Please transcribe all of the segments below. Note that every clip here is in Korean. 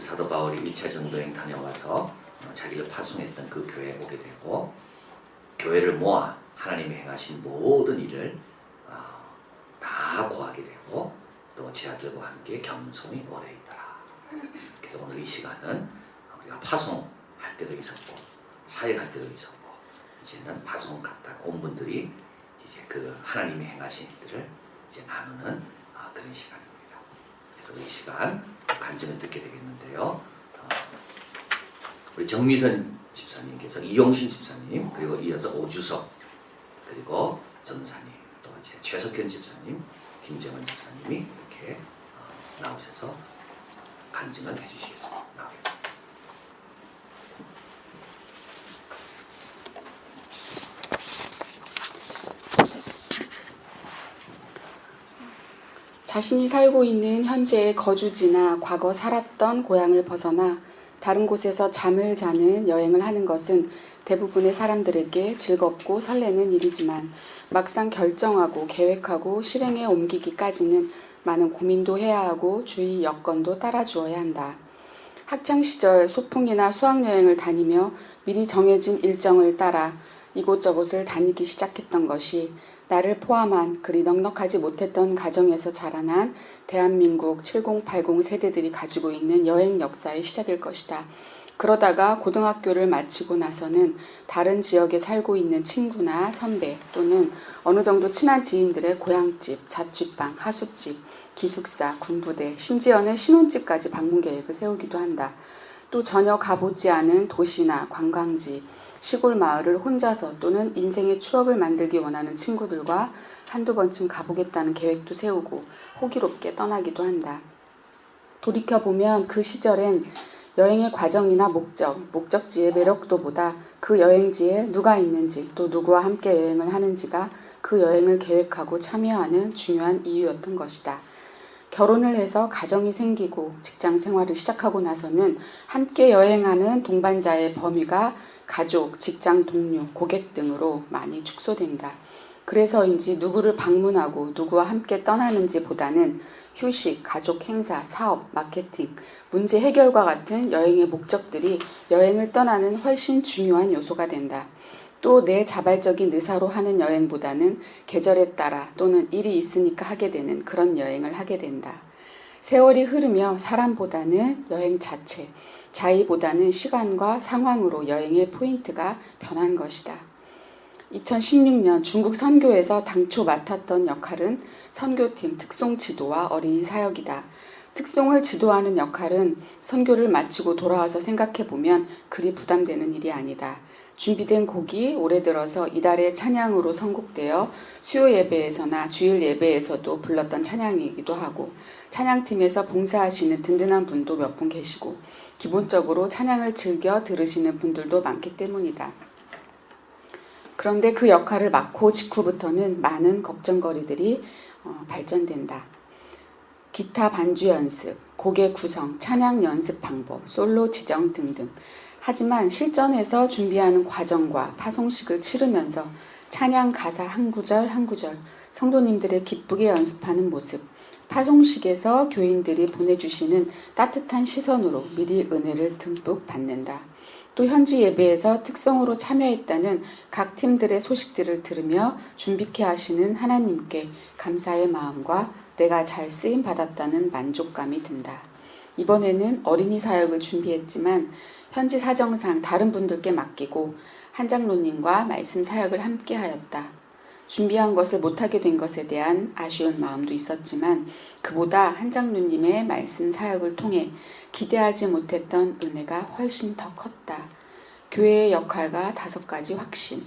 그 사도 바울이 1차 전도여행 다녀와서 자기를 파송했던 그 교회에 오게 되고 교회를 모아 하나님이 행하신 모든 일을 다 고하게 되고 또 제 아들과 함께 겸손히 오래 있더라. 그래서 오늘 이 시간은 우리가 파송할 때도 있었고 사역할 때도 있었고 이제는 파송 갔다가 온 분들이 이제 그 하나님이 행하신 일들을 이제 나누는 그런 시간입니다. 그래서 이 시간 간증을 듣게 되겠는데요. 우리 정미선 집사님께서 이용신 집사님 그리고 이어서 오주석 그리고 전사님 또 이제 최석현 집사님 김정은 집사님이 이렇게 나오셔서 간증을 해주시겠습니다. 나오겠습니다. 자신이 살고 있는 현재의 거주지나 과거 살았던 고향을 벗어나 다른 곳에서 잠을 자는 여행을 하는 것은 대부분의 사람들에게 즐겁고 설레는 일이지만 막상 결정하고 계획하고 실행에 옮기기까지는 많은 고민도 해야 하고 주위 여건도 따라주어야 한다. 학창시절 소풍이나 수학여행을 다니며 미리 정해진 일정을 따라 이곳저곳을 다니기 시작했던 것이 나를 포함한 그리 넉넉하지 못했던 가정에서 자라난 대한민국 7080 세대들이 가지고 있는 여행 역사의 시작일 것이다. 그러다가 고등학교를 마치고 나서는 다른 지역에 살고 있는 친구나 선배 또는 어느 정도 친한 지인들의 고향집, 자취방, 하숙집, 기숙사, 군부대, 심지어는 신혼집까지 방문 계획을 세우기도 한다. 또 전혀 가보지 않은 도시나 관광지, 시골 마을을 혼자서 또는 인생의 추억을 만들기 원하는 친구들과 한두 번쯤 가보겠다는 계획도 세우고 호기롭게 떠나기도 한다. 돌이켜보면 그 시절엔 여행의 과정이나 목적지의 매력도보다 그 여행지에 누가 있는지 또 누구와 함께 여행을 하는지가 그 여행을 계획하고 참여하는 중요한 이유였던 것이다. 결혼을 해서 가정이 생기고 직장 생활을 시작하고 나서는 함께 여행하는 동반자의 범위가 가족, 직장 동료, 고객 등으로 많이 축소된다. 그래서인지 누구를 방문하고 누구와 함께 떠나는지 보다는 휴식, 가족 행사, 사업, 마케팅, 문제 해결과 같은 여행의 목적들이 여행을 떠나는 훨씬 중요한 요소가 된다. 또 내 자발적인 의사로 하는 여행보다는 계절에 따라 또는 일이 있으니까 하게 되는 그런 여행을 하게 된다. 세월이 흐르며 사람보다는 여행 자체, 자의보다는 시간과 상황으로 여행의 포인트가 변한 것이다. 2016년 중국 선교에서 당초 맡았던 역할은 선교팀 특송 지도와 어린이 사역이다. 특송을 지도하는 역할은 선교를 마치고 돌아와서 생각해보면 그리 부담되는 일이 아니다. 준비된 곡이 올해 들어서 이달의 찬양으로 선곡되어 수요 예배에서나 주일 예배에서도 불렀던 찬양이기도 하고 찬양팀에서 봉사하시는 든든한 분도 몇 분 계시고 기본적으로 찬양을 즐겨 들으시는 분들도 많기 때문이다. 그런데 그 역할을 맡고 직후부터는 많은 걱정거리들이 발전된다. 기타 반주 연습, 곡의 구성, 찬양 연습 방법, 솔로 지정 등등. 하지만 실전에서 준비하는 과정과 파송식을 치르면서 찬양 가사 한 구절 한 구절 성도님들의 기쁘게 연습하는 모습, 파송식에서 교인들이 보내주시는 따뜻한 시선으로 미리 은혜를 듬뿍 받는다. 또 현지 예배에서 특성으로 참여했다는 각 팀들의 소식들을 들으며 준비케 하시는 하나님께 감사의 마음과 내가 잘 쓰임 받았다는 만족감이 든다. 이번에는 어린이 사역을 준비했지만 현지 사정상 다른 분들께 맡기고 한장로님과 말씀 사역을 함께 하였다. 준비한 것을 못하게 된 것에 대한 아쉬운 마음도 있었지만 그보다 한장로님의 말씀 사역을 통해 기대하지 못했던 은혜가 훨씬 더 컸다. 교회의 역할과 5가지 확신.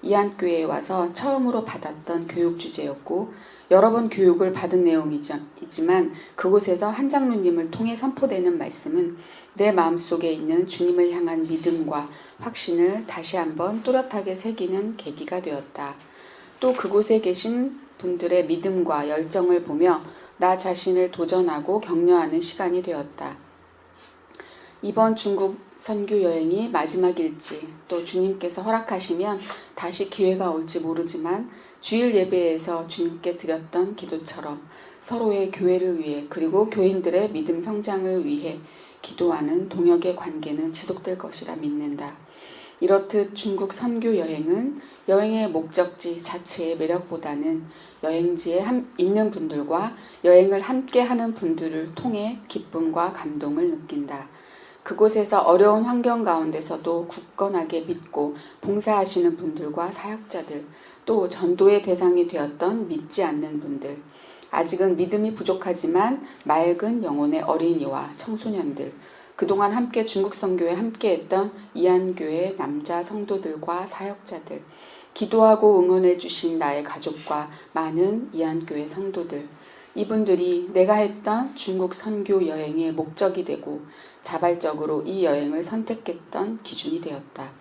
이안교회에 와서 처음으로 받았던 교육 주제였고 여러 번 교육을 받은 내용이지만 그곳에서 한장로님을 통해 선포되는 말씀은 내 마음속에 있는 주님을 향한 믿음과 확신을 다시 한번 또렷하게 새기는 계기가 되었다. 또 그곳에 계신 분들의 믿음과 열정을 보며 나 자신을 도전하고 격려하는 시간이 되었다. 이번 중국 선교 여행이 마지막일지 또 주님께서 허락하시면 다시 기회가 올지 모르지만 주일 예배에서 주님께 드렸던 기도처럼 서로의 교회를 위해 그리고 교인들의 믿음 성장을 위해 기도하는 동역의 관계는 지속될 것이라 믿는다. 이렇듯 중국 선교 여행은 여행의 목적지 자체의 매력보다는 여행지에 있는 분들과 여행을 함께 하는 분들을 통해 기쁨과 감동을 느낀다. 그곳에서 어려운 환경 가운데서도 굳건하게 믿고 봉사하시는 분들과 사역자들, 또 전도의 대상이 되었던 믿지 않는 분들, 아직은 믿음이 부족하지만 맑은 영혼의 어린이와 청소년들, 그동안 함께 중국 선교에 함께했던 이안교회 남자 성도들과 사역자들, 기도하고 응원해 주신 나의 가족과 많은 이안교회 성도들, 이분들이 내가 했던 중국 선교 여행의 목적이 되고 자발적으로 이 여행을 선택했던 기준이 되었다.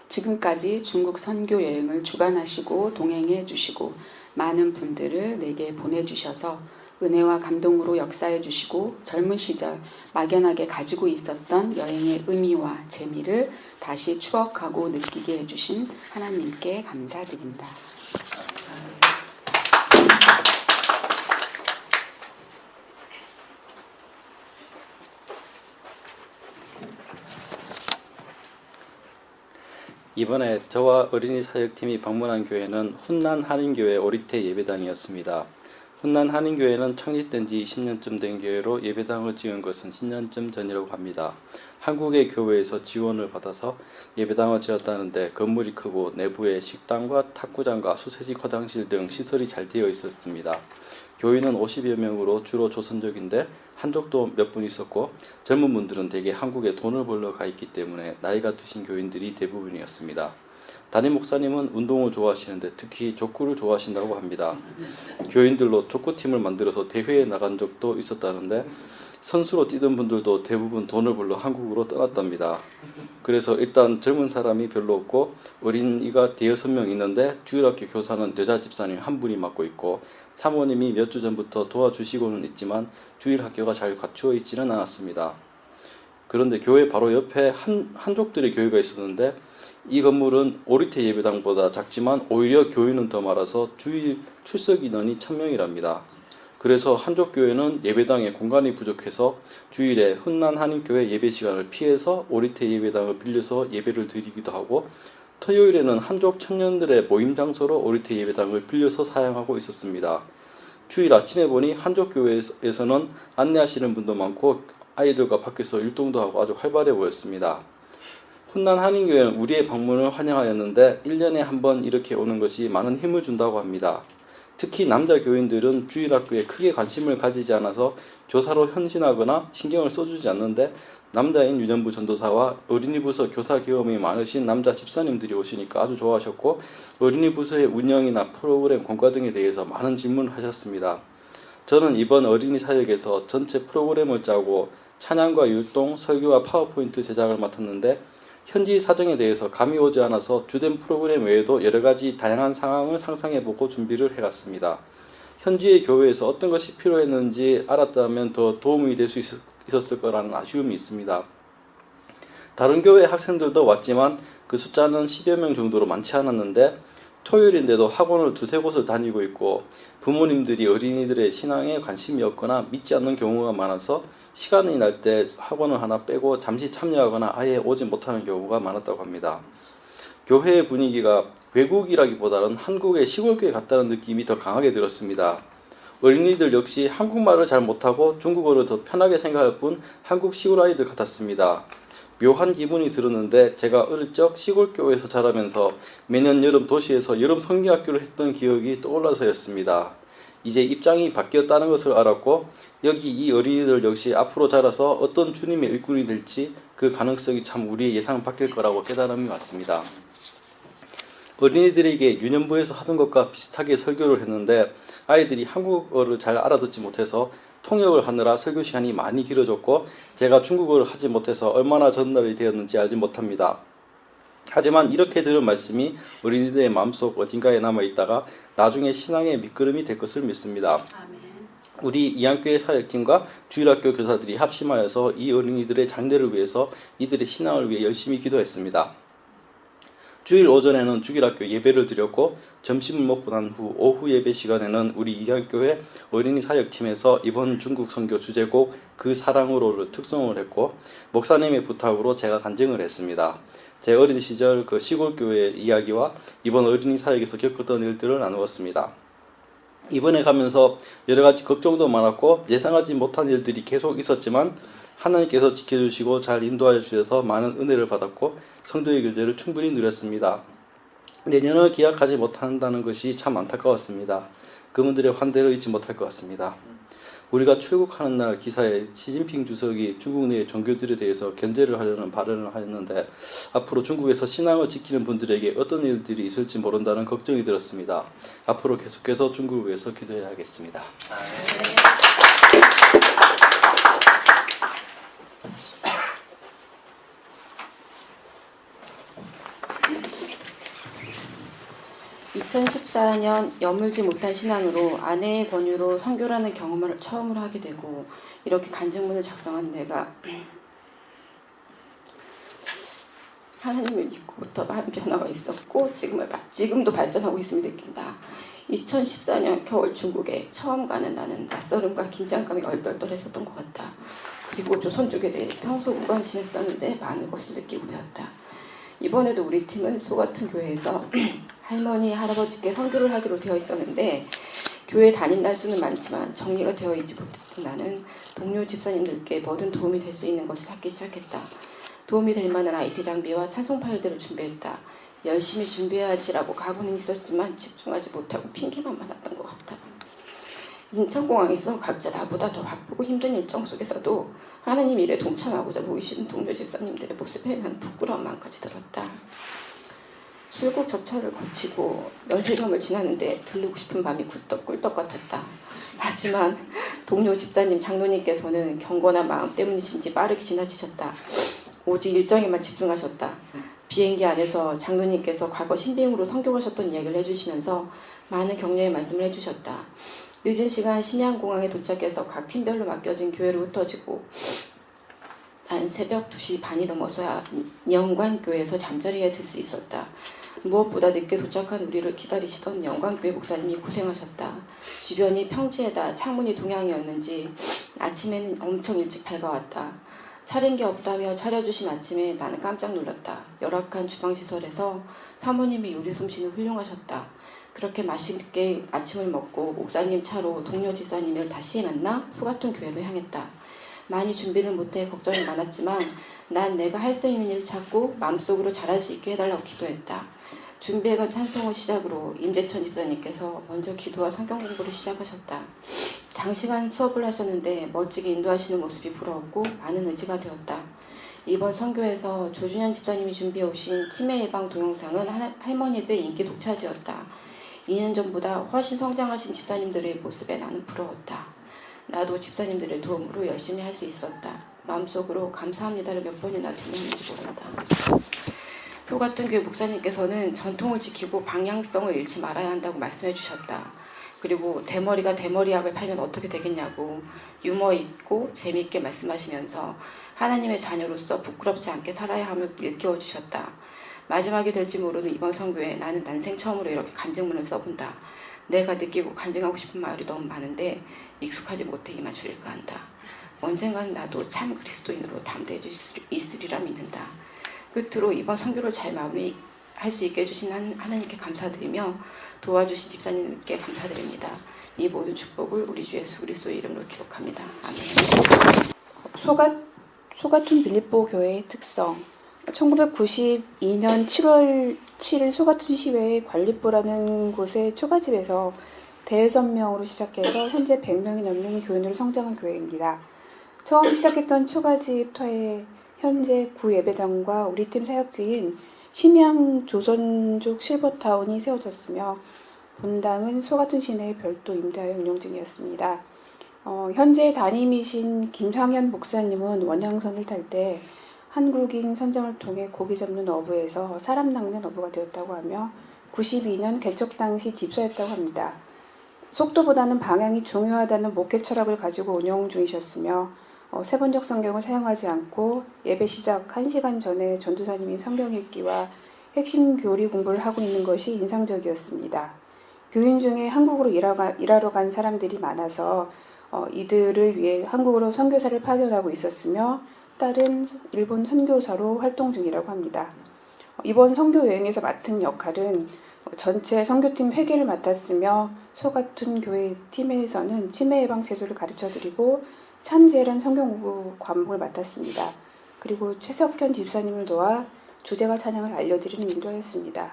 지금까지 중국 선교 여행을 주관하시고 동행해 주시고 많은 분들을 내게 보내주셔서 은혜와 감동으로 역사해 주시고 젊은 시절 막연하게 가지고 있었던 여행의 의미와 재미를 다시 추억하고 느끼게 해주신 하나님께 감사드립니다. 이번에 저와 어린이 사역팀이 방문한 교회는 훈난 한인교회 오리태 예배당이었습니다. 훈난 한인교회는 창립된 지 20년쯤 된 교회로 예배당을 지은 것은 10년쯤 전이라고 합니다. 한국의 교회에서 지원을 받아서 예배당을 지었다는데 건물이 크고 내부에 식당과 탁구장과 수세식 화장실 등 시설이 잘 되어 있었습니다. 교인은 50여 명으로 주로 조선족인데 한족도 몇 분 있었고 젊은 분들은 대개 한국에 돈을 벌러 가 있기 때문에 나이가 드신 교인들이 대부분이었습니다. 담임 목사님은 운동을 좋아하시는데 특히 족구를 좋아하신다고 합니다. 교인들로 족구팀을 만들어서 대회에 나간 적도 있었다는데 선수로 뛰던 분들도 대부분 돈을 벌러 한국으로 떠났답니다. 그래서 일단 젊은 사람이 별로 없고 어린이가 대여섯 명 있는데 주일학교 교사는 여자 집사님 한 분이 맡고 있고 사모님이 몇 주 전부터 도와주시고는 있지만 주일 학교가 잘 갖추어 있지는 않았습니다. 그런데 교회 바로 옆에 한족들의 교회가 있었는데 이 건물은 오리태 예배당보다 작지만 오히려 교인은 더 많아서 주일 출석 인원이 1000명이랍니다. 그래서 한족교회는 예배당에 공간이 부족해서 주일에 훈난 한인교회 예배 시간을 피해서 오리태 예배당을 빌려서 예배를 드리기도 하고 토요일에는 한족 청년들의 모임 장소로 오리태 예배당을 빌려서 사용하고 있었습니다. 주일 아침에 보니 한족교회에서는 안내하시는 분도 많고 아이들과 밖에서 율동도 하고 아주 활발해 보였습니다. 훈난 한인교회는 우리의 방문을 환영하였는데 1년에 한 번 이렇게 오는 것이 많은 힘을 준다고 합니다. 특히 남자 교인들은 주일학교에 크게 관심을 가지지 않아서 교사로 헌신하거나 신경을 써주지 않는데 남자인 유년부 전도사와 어린이부서 교사 경험이 많으신 남자 집사님들이 오시니까 아주 좋아하셨고 어린이부서의 운영이나 프로그램 공과 등에 대해서 많은 질문을 하셨습니다. 저는 이번 어린이 사역에서 전체 프로그램을 짜고 찬양과 율동, 설교와 파워포인트 제작을 맡았는데 현지 사정에 대해서 감이 오지 않아서 주된 프로그램 외에도 여러 가지 다양한 상황을 상상해보고 준비를 해갔습니다. 현지의 교회에서 어떤 것이 필요했는지 알았다면 더 도움이 될 수 있었을 거라는 아쉬움이 있습니다. 다른 교회 학생들도 왔지만 그 숫자는 10여 명 정도로 많지 않았는데 토요일인데도 학원을 두세 곳을 다니고 있고 부모님들이 어린이들의 신앙에 관심이 없거나 믿지 않는 경우가 많아서 시간이 날 때 학원을 하나 빼고 잠시 참여하거나 아예 오지 못하는 경우가 많았다고 합니다. 교회의 분위기가 외국이라기보다는 한국의 시골교회 같다는 느낌이 더 강하게 들었습니다. 어린이들 역시 한국말을 잘 못하고 중국어를 더 편하게 생각할 뿐 한국 시골 아이들 같았습니다. 묘한 기분이 들었는데 제가 어릴 적 시골교회에서 자라면서 매년 여름 도시에서 여름 성경학교를 했던 기억이 떠올라서였습니다. 이제 입장이 바뀌었다는 것을 알았고 여기 이 어린이들 역시 앞으로 자라서 어떤 주님의 일꾼이 될지 그 가능성이 참 우리의 예상 밖일 거라고 깨달음이 왔습니다. 어린이들에게 유년부에서 하던 것과 비슷하게 설교를 했는데 아이들이 한국어를 잘 알아듣지 못해서 통역을 하느라 설교 시간이 많이 길어졌고 제가 중국어를 하지 못해서 얼마나 전달이 되었는지 알지 못합니다. 하지만 이렇게 들은 말씀이 어린이들의 마음속 어딘가에 남아있다가 나중에 신앙의 밑거름이 될 것을 믿습니다. 아멘. 우리 이안교회 사역팀과 주일학교 교사들이 합심하여서 이 어린이들의 장래를 위해서 이들의 신앙을 위해 열심히 기도했습니다. 주일 오전에는 주일학교 예배를 드렸고 점심을 먹고 난 후 오후 예배 시간에는 우리 이강교회 어린이 사역팀에서 이번 중국 선교 주제곡 그 사랑으로를 특송을 했고 목사님의 부탁으로 제가 간증을 했습니다. 제 어린 시절 그 시골 교회 이야기와 이번 어린이 사역에서 겪었던 일들을 나누었습니다. 이번에 가면서 여러 가지 걱정도 많았고 예상하지 못한 일들이 계속 있었지만 하나님께서 지켜주시고 잘 인도하여 주셔서 많은 은혜를 받았고 성도의 교제를 충분히 누렸습니다. 내년을 기약하지 못한다는 것이 참 안타까웠습니다. 그분들의 환대를 잊지 못할 것 같습니다. 우리가 출국하는 날 기사에 시진핑 주석이 중국 내 종교들에 대해서 견제를 하려는 발언을 하였는데 앞으로 중국에서 신앙을 지키는 분들에게 어떤 일들이 있을지 모른다는 걱정이 들었습니다. 앞으로 계속해서 중국을 위해서 기도해야 하겠습니다. 2014년 여물지 못한 신앙으로 아내의 권유로 선교라는 경험을 처음으로 하게 되고 이렇게 간증문을 작성한 내가 하나님을 믿고부터 많은 변화가 있었고 지금도 발전하고 있음을 느낀다. 2014년 겨울 중국에 처음 가는 나는 낯설음과 긴장감이 얼떨떨했었던 것 같다. 그리고 조선족에 대해 평소 무관심했었는데 많은 것을 느끼고 배웠다. 이번에도 우리 팀은 소같은 교회에서 할머니, 할아버지께 선교를 하기로 되어 있었는데 교회 다닌 날수는 많지만 정리가 되어 있지 못했던 나는 동료 집사님들께 뭐든 도움이 될 수 있는 것을 찾기 시작했다. 도움이 될 만한 IT 장비와 찬송 파일들을 준비했다. 열심히 준비해야지라고 각오는 있었지만 집중하지 못하고 핑계만 많았던 것 같다. 인천공항에서 각자 나보다 더 바쁘고 힘든 일정 속에서도 하나님 일에 동참하고자 모이시는 동료 집사님들의 모습에 나는 부끄러운 마음까지 들었다. 출국 절차를 거치고 면세점을 지나는데 들르고 싶은 밤이 꿀떡 같았다. 하지만 동료 집사님 장로님께서는 경건한 마음 때문이신지 빠르게 지나치셨다. 오직 일정에만 집중하셨다. 비행기 안에서 장로님께서 과거 신빙으로 선교하셨던 이야기를 해주시면서 많은 격려의 말씀을 해주셨다. 늦은 시간 심양공항에 도착해서 각 팀별로 맡겨진 교회로 흩어지고 난 새벽 2시 반이 넘어서야 영관교회에서 잠자리에 들 수 있었다. 무엇보다 늦게 도착한 우리를 기다리시던 영관교회 목사님이 고생하셨다. 주변이 평지에다 창문이 동양이었는지 아침에는 엄청 일찍 밝아왔다. 차린 게 없다며 차려주신 아침에 나는 깜짝 놀랐다. 열악한 주방시설에서 사모님이 요리 솜씨는 훌륭하셨다. 그렇게 맛있게 아침을 먹고 목사님 차로 동료 집사님을 다시 만나 소같은 교회로 향했다. 많이 준비를 못해 걱정이 많았지만 난 내가 할 수 있는 일을 찾고 마음속으로 잘할 수 있게 해달라고 기도했다. 준비해간 찬송을 시작으로 임재천 집사님께서 먼저 기도와 성경 공부를 시작하셨다. 장시간 수업을 하셨는데 멋지게 인도하시는 모습이 부러웠고 많은 의지가 되었다. 이번 선교에서 조준현 집사님이 준비해 오신 치매 예방 동영상은 할머니들의 인기 독차지였다. 2년 전보다 훨씬 성장하신 집사님들의 모습에 나는 부러웠다. 나도 집사님들의 도움으로 열심히 할 수 있었다. 마음속으로 감사합니다를 몇 번이나 들렸는지 모른다. 소같은 교회 목사님께서는 전통을 지키고 방향성을 잃지 말아야 한다고 말씀해 주셨다. 그리고 대머리가 대머리약을 팔면 어떻게 되겠냐고 유머 있고 재미있게 말씀하시면서 하나님의 자녀로서 부끄럽지 않게 살아야 함을 일깨워 주셨다. 마지막이 될지 모르는 이번 선교에 나는 난생 처음으로 이렇게 간증문을 써본다. 내가 느끼고 간증하고 싶은 말이 너무 많은데 익숙하지 못해 이만 줄일까 한다. 언젠가는 나도 참 그리스도인으로 담대해 있으리라 믿는다. 끝으로 이번 선교를 잘 마무리할 수 있게 해주신 하나님께 감사드리며 도와주신 집사님께 감사드립니다. 이 모든 축복을 우리 주 예수 그리스도의 이름으로 기록합니다. 아멘. 소같은 빌립보 교회의 특성 1992년 7월 7일 소같은 시외의 관리부라는 곳의 초가집에서 대여섯 명으로 시작해서 현재 100명이 넘는 교인으로 성장한 교회입니다. 처음 시작했던 초가집 터에 현재 구 예배당과 우리 팀 사역지인 심양 조선족 실버타운이 세워졌으며 본당은 소같은 시내에 별도 임대하여 운영 중이었습니다. 현재 담임이신 김상현 목사님은 원양선을 탈 때 한국인 선장을 통해 고기 잡는 어부에서 사람 낚는 어부가 되었다고 하며 92년 개척 당시 집사였다고 합니다. 속도보다는 방향이 중요하다는 목회 철학을 가지고 운영 중이셨으며 세번역 성경을 사용하지 않고 예배 시작 1시간 전에 전도사님이 성경 읽기와 핵심 교리 공부를 하고 있는 것이 인상적이었습니다. 교인 중에 한국으로 일하러 간 사람들이 많아서 이들을 위해 한국으로 선교사를 파견하고 있었으며 딸은 일본 선교사로 활동 중이라고 합니다. 이번 선교 여행에서 맡은 역할은 전체 선교팀 회계를 맡았으며 소같은 교회 팀에서는 치매 예방 제도를 가르쳐드리고 참재란 성경 공부 과목을 맡았습니다. 그리고 최석현 집사님을 도와 주제가 찬양을 알려드리는 일도 했습니다.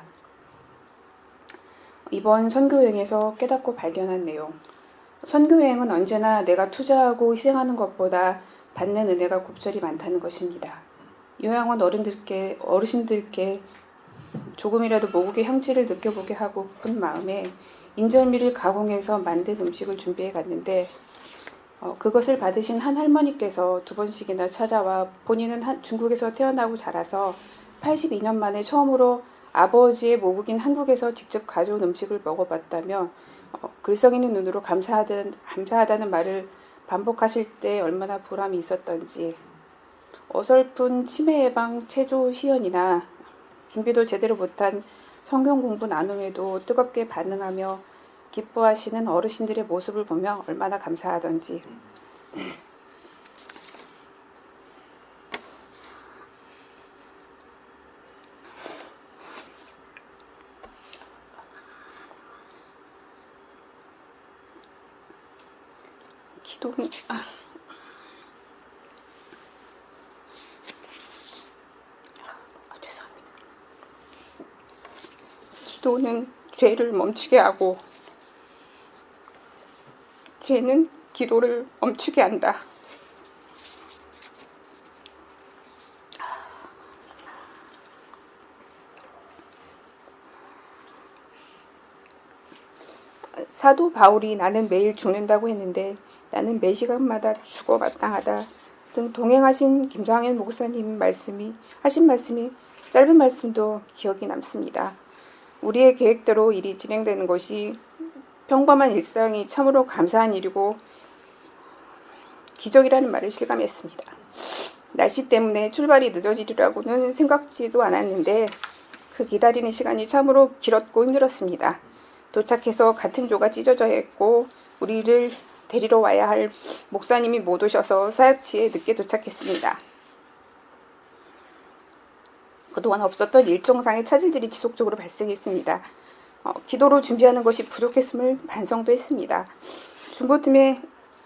이번 선교여행에서 깨닫고 발견한 내용. 선교여행은 언제나 내가 투자하고 희생하는 것보다 받는 은혜가 곱절이 많다는 것입니다. 요양원 어르신들께 조금이라도 모국의 향취를 느껴보게 하고픈 마음에 인절미를 가공해서 만든 음식을 준비해 갔는데 그것을 받으신 한 할머니께서 2번씩이나 찾아와 본인은 중국에서 태어나고 자라서 82년 만에 처음으로 아버지의 모국인 한국에서 직접 가져온 음식을 먹어봤다며 글썽 있는 눈으로 감사하다는 말을 반복하실 때 얼마나 보람이 있었던지, 어설픈 치매 예방 체조 시연이나 준비도 제대로 못한 성경 공부 나눔에도 뜨겁게 반응하며 기뻐하시는 어르신들의 모습을 보며 얼마나 감사하던지. 죄송합니다. 기도는 죄를 멈추게 하고 죄는 기도를 멈추게 한다. 사도 바울이 나는 매일 죽는다고 했는데 나는 매 시간마다 죽어 마땅하다 등 동행하신 김상현 목사님 하신 말씀이 짧은 말씀도 기억이 남습니다. 우리의 계획대로 일이 진행되는 것이 평범한 일상이 참으로 감사한 일이고 기적이라는 말을 실감했습니다. 날씨 때문에 출발이 늦어지리라고는 생각지도 않았는데 그 기다리는 시간이 참으로 길었고 힘들었습니다. 도착해서 같은 조가 찢어져 있고 우리를 데리러 와야 할 목사님이 못 오셔서 사역지에 늦게 도착했습니다. 그동안 없었던 일정상의 차질들이 지속적으로 발생했습니다. 기도로 준비하는 것이 부족했음을 반성도 했습니다.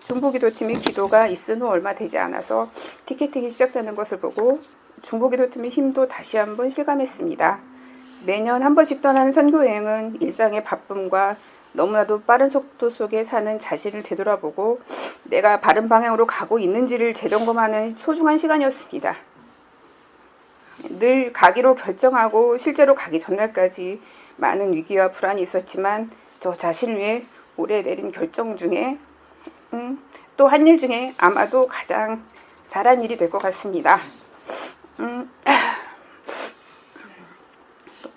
중보기도팀의 기도가 있은 후 얼마 되지 않아서 티켓팅이 시작되는 것을 보고 중보기도팀의 힘도 다시 한번 실감했습니다. 매년 한 번씩 떠나는 선교여행은 일상의 바쁨과 너무나도 빠른 속도 속에 사는 자신을 되돌아보고 내가 바른 방향으로 가고 있는지를 재점검하는 소중한 시간이었습니다. 늘 가기로 결정하고 실제로 가기 전날까지 많은 위기와 불안이 있었지만 저 자신을 위해 올해 내린 결정 중에 또 한 일 중에 아마도 가장 잘한 일이 될 것 같습니다.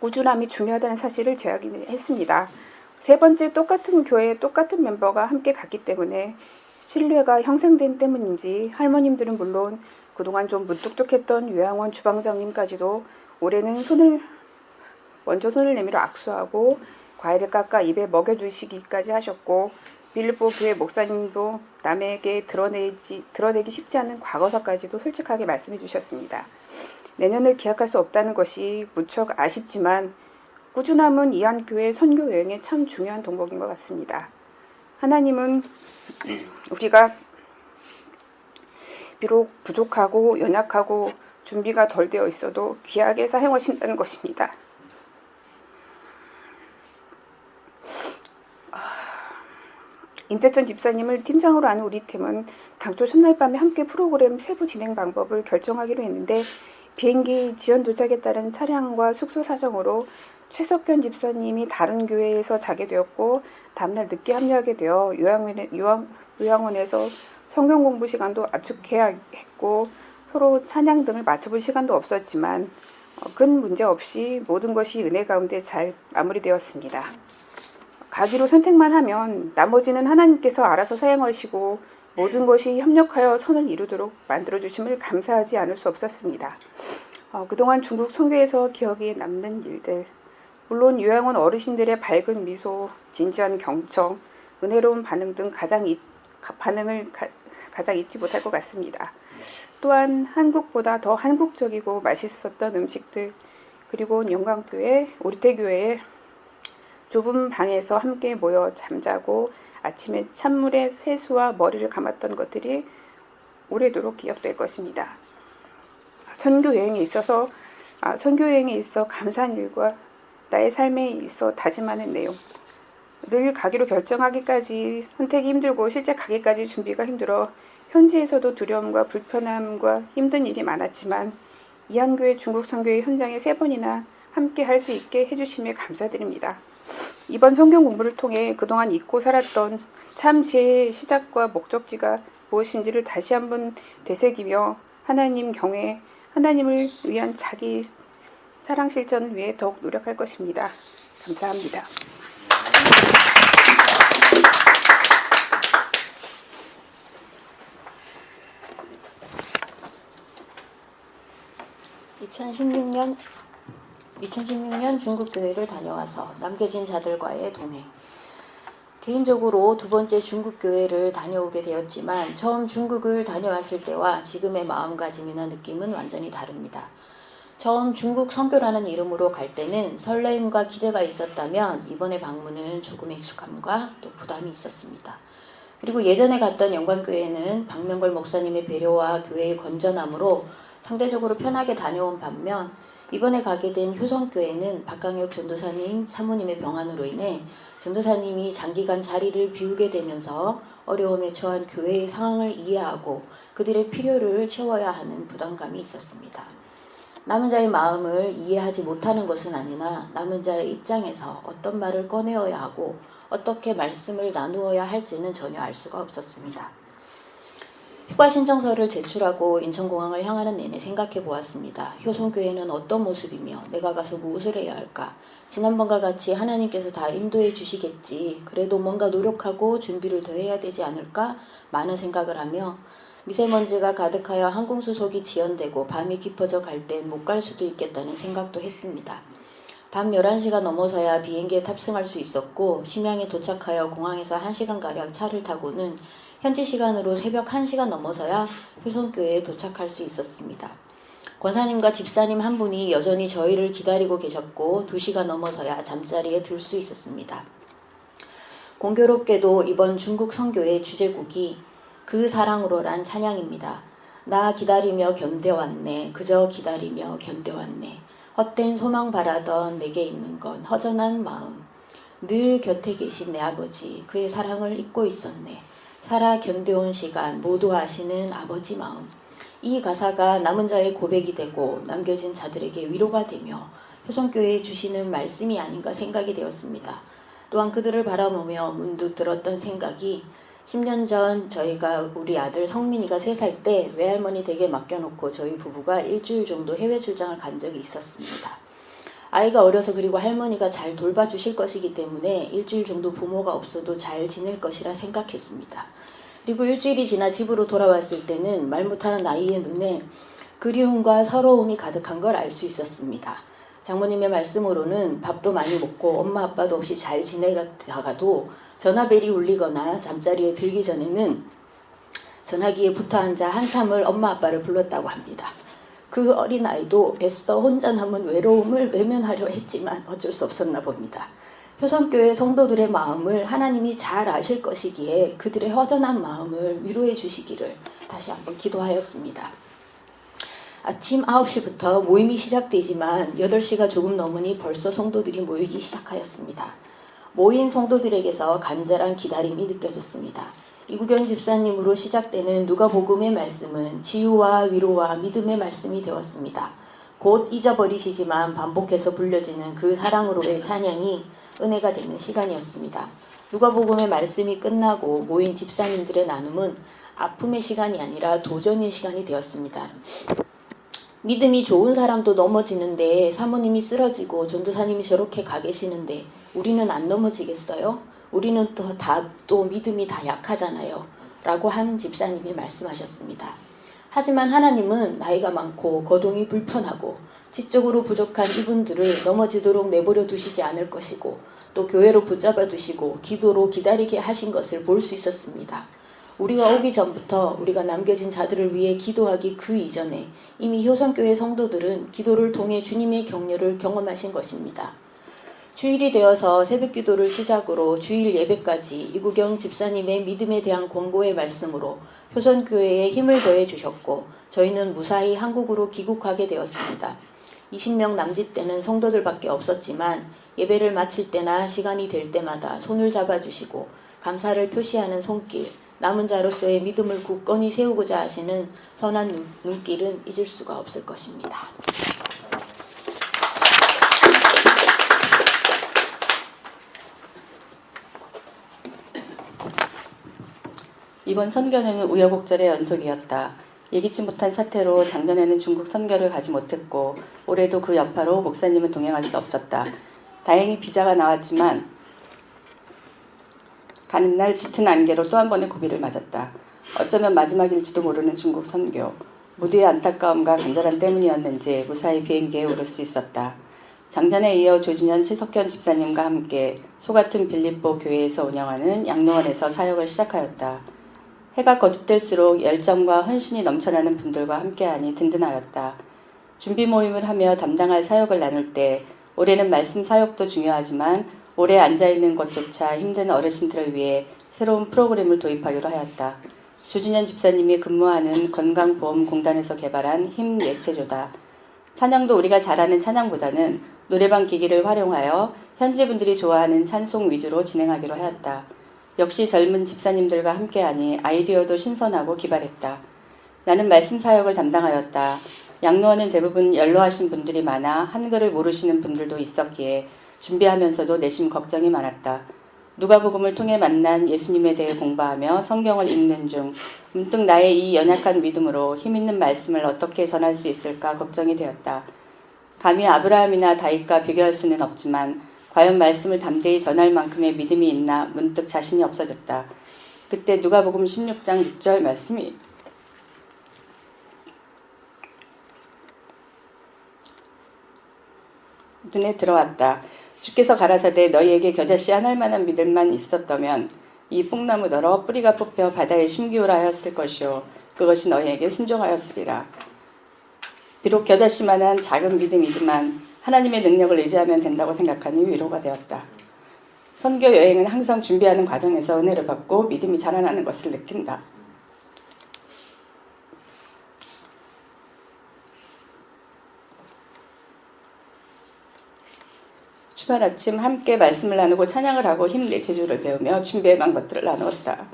꾸준함이 중요하다는 사실을 제안했습니다. 세 번째, 똑같은 교회에 똑같은 멤버가 함께 갔기 때문에 신뢰가 형성된 때문인지 할머님들은 물론 그동안 좀 무뚝뚝했던 요양원 주방장님까지도 올해는 먼저 손을 내밀어 악수하고 과일을 깎아 입에 먹여주시기까지 하셨고 빌립보 교회 목사님도 남에게 드러내기 쉽지 않은 과거사까지도 솔직하게 말씀해 주셨습니다. 내년을 기약할 수 없다는 것이 무척 아쉽지만 꾸준함은 이한교회 선교 여행의 참 중요한 덕목인 것 같습니다. 하나님은 우리가 비록 부족하고 연약하고 준비가 덜 되어 있어도 귀하게 사용하신다는 것입니다. 임태천 집사님을 팀장으로 하는 우리 팀은 당초 첫날 밤에 함께 프로그램 세부 진행 방법을 결정하기로 했는데 비행기 지연 도착에 따른 차량과 숙소 사정으로 최석현 집사님이 다른 교회에서 자게 되었고 다음날 늦게 합류하게 되어 요양원에서 성경 공부 시간도 압축해야 했고 서로 찬양 등을 맞춰볼 시간도 없었지만 큰 문제 없이 모든 것이 은혜 가운데 잘 마무리되었습니다. 가기로 선택만 하면 나머지는 하나님께서 알아서 사용하시고 모든 것이 협력하여 선을 이루도록 만들어주심을 감사하지 않을 수 없었습니다. 그동안 중국 선교에서 기억에 남는 일들, 물론 요양원 어르신들의 밝은 미소, 진지한 경청, 은혜로운 반응 등 반응을 가장 잊지 못할 것 같습니다. 또한 한국보다 더 한국적이고 맛있었던 음식들, 그리고 영광교회, 오리태교회의 좁은 방에서 함께 모여 잠자고 아침에 찬물에 세수와 머리를 감았던 것들이 오래도록 기억될 것입니다. 선교여행에 있어 감사한 일과 나의 삶에 있어 다짐하는 내용, 늘 가기로 결정하기까지 선택이 힘들고 실제 가기까지 준비가 힘들어 현지에서도 두려움과 불편함과 힘든 일이 많았지만 이한교회 중국 선교의 현장에 3번이나 함께 할 수 있게 해주심에 감사드립니다. 이번 성경 공부를 통해 그동안 잊고 살았던 참 지혜의 시작과 목적지가 무엇인지를 다시 한번 되새기며 하나님 경외, 하나님을 위한 자기 사랑 실천을 위해 더욱 노력할 것입니다. 감사합니다. (2016년) 중국 교회를 다녀와서 남겨진 자들과의 동행. 개인적으로 2번째 중국 교회를 다녀오게 되었지만 처음 중국을 다녀왔을 때와 지금의 마음가짐이나 느낌은 완전히 다릅니다. 처음 중국 선교라는 이름으로 갈 때는 설레임과 기대가 있었다면 이번에 방문은 조금 익숙함과 또 부담이 있었습니다. 그리고 예전에 갔던 영광교회는 박명걸 목사님의 배려와 교회의 건전함으로 상대적으로 편하게 다녀온 반면 이번에 가게 된 효성교회는 박강혁 전도사님 사모님의 병환으로 인해 전도사님이 장기간 자리를 비우게 되면서 어려움에 처한 교회의 상황을 이해하고 그들의 필요를 채워야 하는 부담감이 있었습니다. 남은 자의 마음을 이해하지 못하는 것은 아니나 남은 자의 입장에서 어떤 말을 꺼내어야 하고 어떻게 말씀을 나누어야 할지는 전혀 알 수가 없었습니다. 휴가 신청서를 제출하고 인천공항을 향하는 내내 생각해 보았습니다. 효성교회는 어떤 모습이며 내가 가서 무엇을 해야 할까? 지난번과 같이 하나님께서 다 인도해 주시겠지. 그래도 뭔가 노력하고 준비를 더 해야 되지 않을까? 많은 생각을 하며 미세먼지가 가득하여 항공수속이 지연되고 밤이 깊어져 갈 땐 못 갈 수도 있겠다는 생각도 했습니다. 밤 11시가 넘어서야 비행기에 탑승할 수 있었고 심양에 도착하여 공항에서 1시간가량 차를 타고는 현지 시간으로 새벽 1시가 넘어서야 효성교회에 도착할 수 있었습니다. 권사님과 집사님 한 분이 여전히 저희를 기다리고 계셨고 2시가 넘어서야 잠자리에 들 수 있었습니다. 공교롭게도 이번 중국 선교의 주제곡이 그 사랑으로란 찬양입니다. 나 기다리며 견뎌왔네. 그저 기다리며 견뎌왔네. 헛된 소망 바라던 내게 있는 건 허전한 마음. 늘 곁에 계신 내 아버지, 그의 사랑을 잊고 있었네. 살아 견뎌온 시간 모두 아시는 아버지 마음. 이 가사가 남은 자의 고백이 되고 남겨진 자들에게 위로가 되며 효성교회에 주시는 말씀이 아닌가 생각이 되었습니다. 또한 그들을 바라보며 문득 들었던 생각이 10년 전 저희가 우리 아들 성민이가 3살 때 외할머니 댁에 맡겨놓고 저희 부부가 일주일 정도 해외 출장을 간 적이 있었습니다. 아이가 어려서 그리고 할머니가 잘 돌봐주실 것이기 때문에 일주일 정도 부모가 없어도 잘 지낼 것이라 생각했습니다. 그리고 일주일이 지나 집으로 돌아왔을 때는 말 못하는 아이의 눈에 그리움과 서러움이 가득한 걸 알 수 있었습니다. 장모님의 말씀으로는 밥도 많이 먹고 엄마 아빠도 없이 잘 지내다가도 전화벨이 울리거나 잠자리에 들기 전에는 전화기에 붙어 앉아 한참을 엄마 아빠를 불렀다고 합니다. 그 어린아이도 애써 혼자 남은 외로움을 외면하려 했지만 어쩔 수 없었나 봅니다. 효성교회 성도들의 마음을 하나님이 잘 아실 것이기에 그들의 허전한 마음을 위로해 주시기를 다시 한번 기도하였습니다. 아침 9시부터 모임이 시작되지만 8시가 조금 넘으니 벌써 성도들이 모이기 시작하였습니다. 모인 성도들에게서 간절한 기다림이 느껴졌습니다. 이구경 집사님으로 시작되는 누가복음의 말씀은 치유와 위로와 믿음의 말씀이 되었습니다. 곧 잊어버리시지만 반복해서 불려지는 그 사랑으로의 찬양이 은혜가 되는 시간이었습니다. 누가복음의 말씀이 끝나고 모인 집사님들의 나눔은 아픔의 시간이 아니라 도전의 시간이 되었습니다. 믿음이 좋은 사람도 넘어지는데 사모님이 쓰러지고 전도사님이 저렇게 가 계시는데 우리는 안 넘어지겠어요? 우리는 또 믿음이 다 약하잖아요. 라고 한 집사님이 말씀하셨습니다. 하지만 하나님은 나이가 많고 거동이 불편하고 지적으로 부족한 이분들을 넘어지도록 내버려 두시지 않을 것이고 또 교회로 붙잡아 두시고 기도로 기다리게 하신 것을 볼 수 있었습니다. 우리가 오기 전부터 우리가 남겨진 자들을 위해 기도하기 그 이전에 이미 효성교회 성도들은 기도를 통해 주님의 격려를 경험하신 것입니다. 주일이 되어서 새벽기도를 시작으로 주일 예배까지 이구경 집사님의 믿음에 대한 권고의 말씀으로 효성교회에 힘을 더해 주셨고 저희는 무사히 한국으로 귀국하게 되었습니다. 20명 남짓되는 성도들밖에 없었지만 예배를 마칠 때나 시간이 될 때마다 손을 잡아주시고 감사를 표시하는 손길, 남은 자로서의 믿음을 굳건히 세우고자 하시는 선한 눈길은 잊을 수가 없을 것입니다. 이번 선교는 우여곡절의 연속이었다. 예기치 못한 사태로 작년에는 중국 선교를 가지 못했고 올해도 그 여파로 목사님은 동행할 수 없었다. 다행히 비자가 나왔지만 가는 날 짙은 안개로 또 한 번의 고비를 맞았다. 어쩌면 마지막일지도 모르는 중국 선교. 모두의 안타까움과 간절함 때문이었는지 무사히 비행기에 오를 수 있었다. 작년에 이어 조준현 최석현 집사님과 함께 소같은 빌립보 교회에서 운영하는 양로원에서 사역을 시작하였다. 해가 거듭될수록 열정과 헌신이 넘쳐나는 분들과 함께하니 든든하였다. 준비 모임을 하며 담당할 사역을 나눌 때 올해는 말씀 사역도 중요하지만 오래 앉아있는 것조차 힘든 어르신들을 위해 새로운 프로그램을 도입하기로 하였다. 조준현 집사님이 근무하는 건강보험공단에서 개발한 힘 예체조다. 찬양도 우리가 잘 아는 찬양보다는 노래방 기기를 활용하여 현지 분들이 좋아하는 찬송 위주로 진행하기로 하였다. 역시 젊은 집사님들과 함께하니 아이디어도 신선하고 기발했다. 나는 말씀 사역을 담당하였다. 양로원은 대부분 연로하신 분들이 많아 한글을 모르시는 분들도 있었기에 준비하면서도 내심 걱정이 많았다. 누가복음을 통해 만난 예수님에 대해 공부하며 성경을 읽는 중 문득 나의 이 연약한 믿음으로 힘있는 말씀을 어떻게 전할 수 있을까 걱정이 되었다. 감히 아브라함이나 다윗과 비교할 수는 없지만 과연 말씀을 담대히 전할 만큼의 믿음이 있나 문득 자신이 없어졌다. 그때 누가복음 16장 6절 말씀이 눈에 들어왔다. 주께서 가라사대 너희에게 겨자씨 한 알만한 믿음만 있었다면 이 뽕나무 너러 뿌리가 뽑혀 바다에 심기우라 하였을 것이요 그것이 너희에게 순종하였으리라. 비록 겨자씨만한 작은 믿음이지만 하나님의 능력을 의지하면 된다고 생각하니 위로가 되었다. 선교 여행은 항상 준비하는 과정에서 은혜를 받고 믿음이 자라나는 것을 느낀다. 주말 아침 함께 말씀을 나누고 찬양을 하고 힘 내체조를 배우며 준비해간 것들을 나누었다.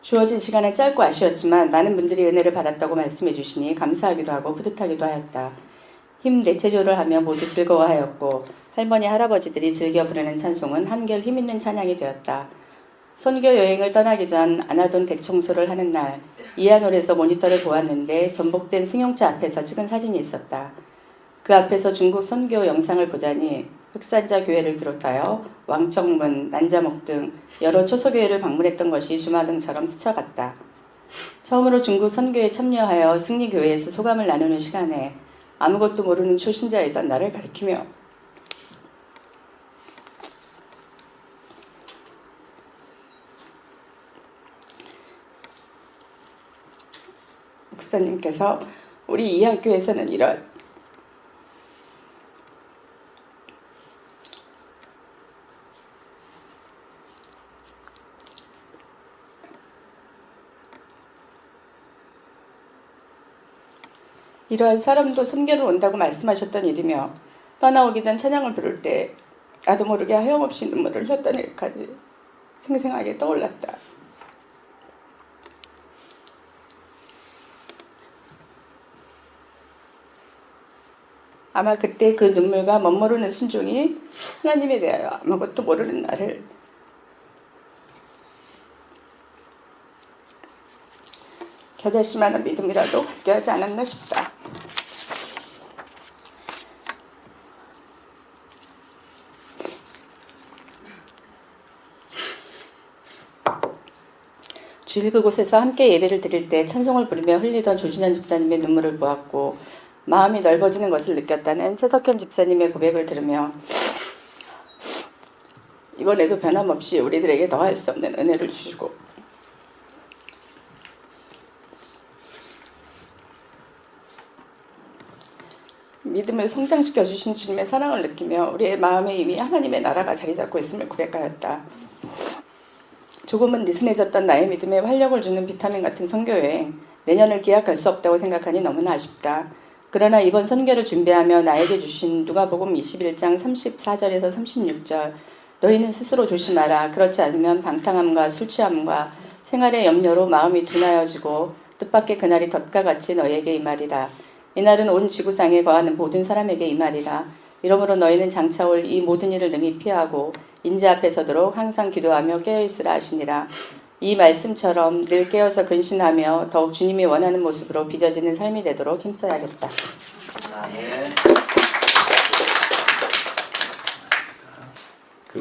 주어진 시간은 짧고 아쉬웠지만 많은 분들이 은혜를 받았다고 말씀해 주시니 감사하기도 하고 뿌듯하기도 하였다. 힘 내체조를 하며 모두 즐거워하였고 할머니 할아버지들이 즐겨 부르는 찬송은 한결 힘있는 찬양이 되었다. 선교 여행을 떠나기 전 안하돈 대청소를 하는 날 이하놀에서 모니터를 보았는데 전복된 승용차 앞에서 찍은 사진이 있었다. 그 앞에서 중국 선교 영상을 보자니 흑산자 교회를 비롯하여 왕청문, 난자목 등 여러 초소교회를 방문했던 것이 주마등처럼 스쳐갔다. 처음으로 중국 선교에 참여하여 승리교회에서 소감을 나누는 시간에 아무것도 모르는 초신자이던 나를 가리키며 목사님께서 우리 이학교에서는 이러한 사람도 선교를 온다고 말씀하셨던 일이며 떠나오기 전 찬양을 부를 때 나도 모르게 하염없이 눈물을 흘렸던 일까지 생생하게 떠올랐다. 아마 그때 그 눈물과 멋모르는 순종이 하나님에 대하여 아무것도 모르는 나를 겨자씨만한 믿음이라도 갖게 하지 않았나 싶다. 주일 그곳에서 함께 예배를 드릴 때 찬송을 부르며 흘리던 조준현 집사님의 눈물을 보았고 마음이 넓어지는 것을 느꼈다는 최석현 집사님의 고백을 들으며 이번에도 변함없이 우리들에게 더할 수 없는 은혜를 주시고 믿음을 성장시켜 주신 주님의 사랑을 느끼며 우리의 마음에 이미 하나님의 나라가 자리 잡고 있음을 고백하였다. 조금은 느슨해졌던 나의 믿음에 활력을 주는 비타민 같은 선교여행, 내년을 기약할 수 없다고 생각하니 너무나 아쉽다. 그러나 이번 선교를 준비하며 나에게 주신 누가복음 21장 34절에서 36절 너희는 스스로 조심하라. 그렇지 않으면 방탕함과 술 취함과 생활의 염려로 마음이 둔하여지고 뜻밖의 그날이 덫과 같이 너희에게 임하리라. 이날은 온 지구상에 거하는 모든 사람에게 임하리라. 이러므로 너희는 장차올 이 모든 일을 능히 피하고 인재 앞에 서도록 항상 기도하며 깨어있으라 하시니라. 이 말씀처럼 늘 깨어서 근신하며 더욱 주님이 원하는 모습으로 빚어지는 삶이 되도록 힘써야겠다. 아멘.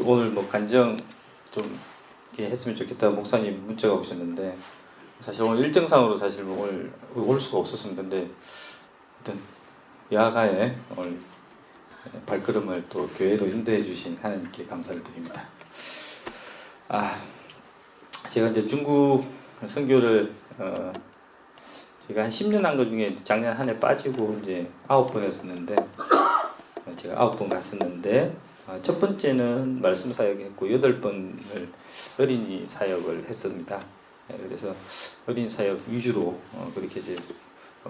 오늘 간정 좀 이렇게 했으면 좋겠다 목사님 문자가 오셨는데 사실 오늘 일정상으로 사실 오늘 올 수가 없었습니다. 근데 하여튼 야가에 오늘 발걸음을 또 교회로 인도해 주신 하나님께 감사를 드립니다. 제가 이제 중국 선교를 제가 한 10년 한 것 중에 작년 한 해 빠지고 이제 9번 했었는데 제가 9번 갔었는데 첫 번째는 말씀 사역했고 8번을 어린이 사역을 했습니다. 그래서 어린이 사역 위주로 그렇게 이제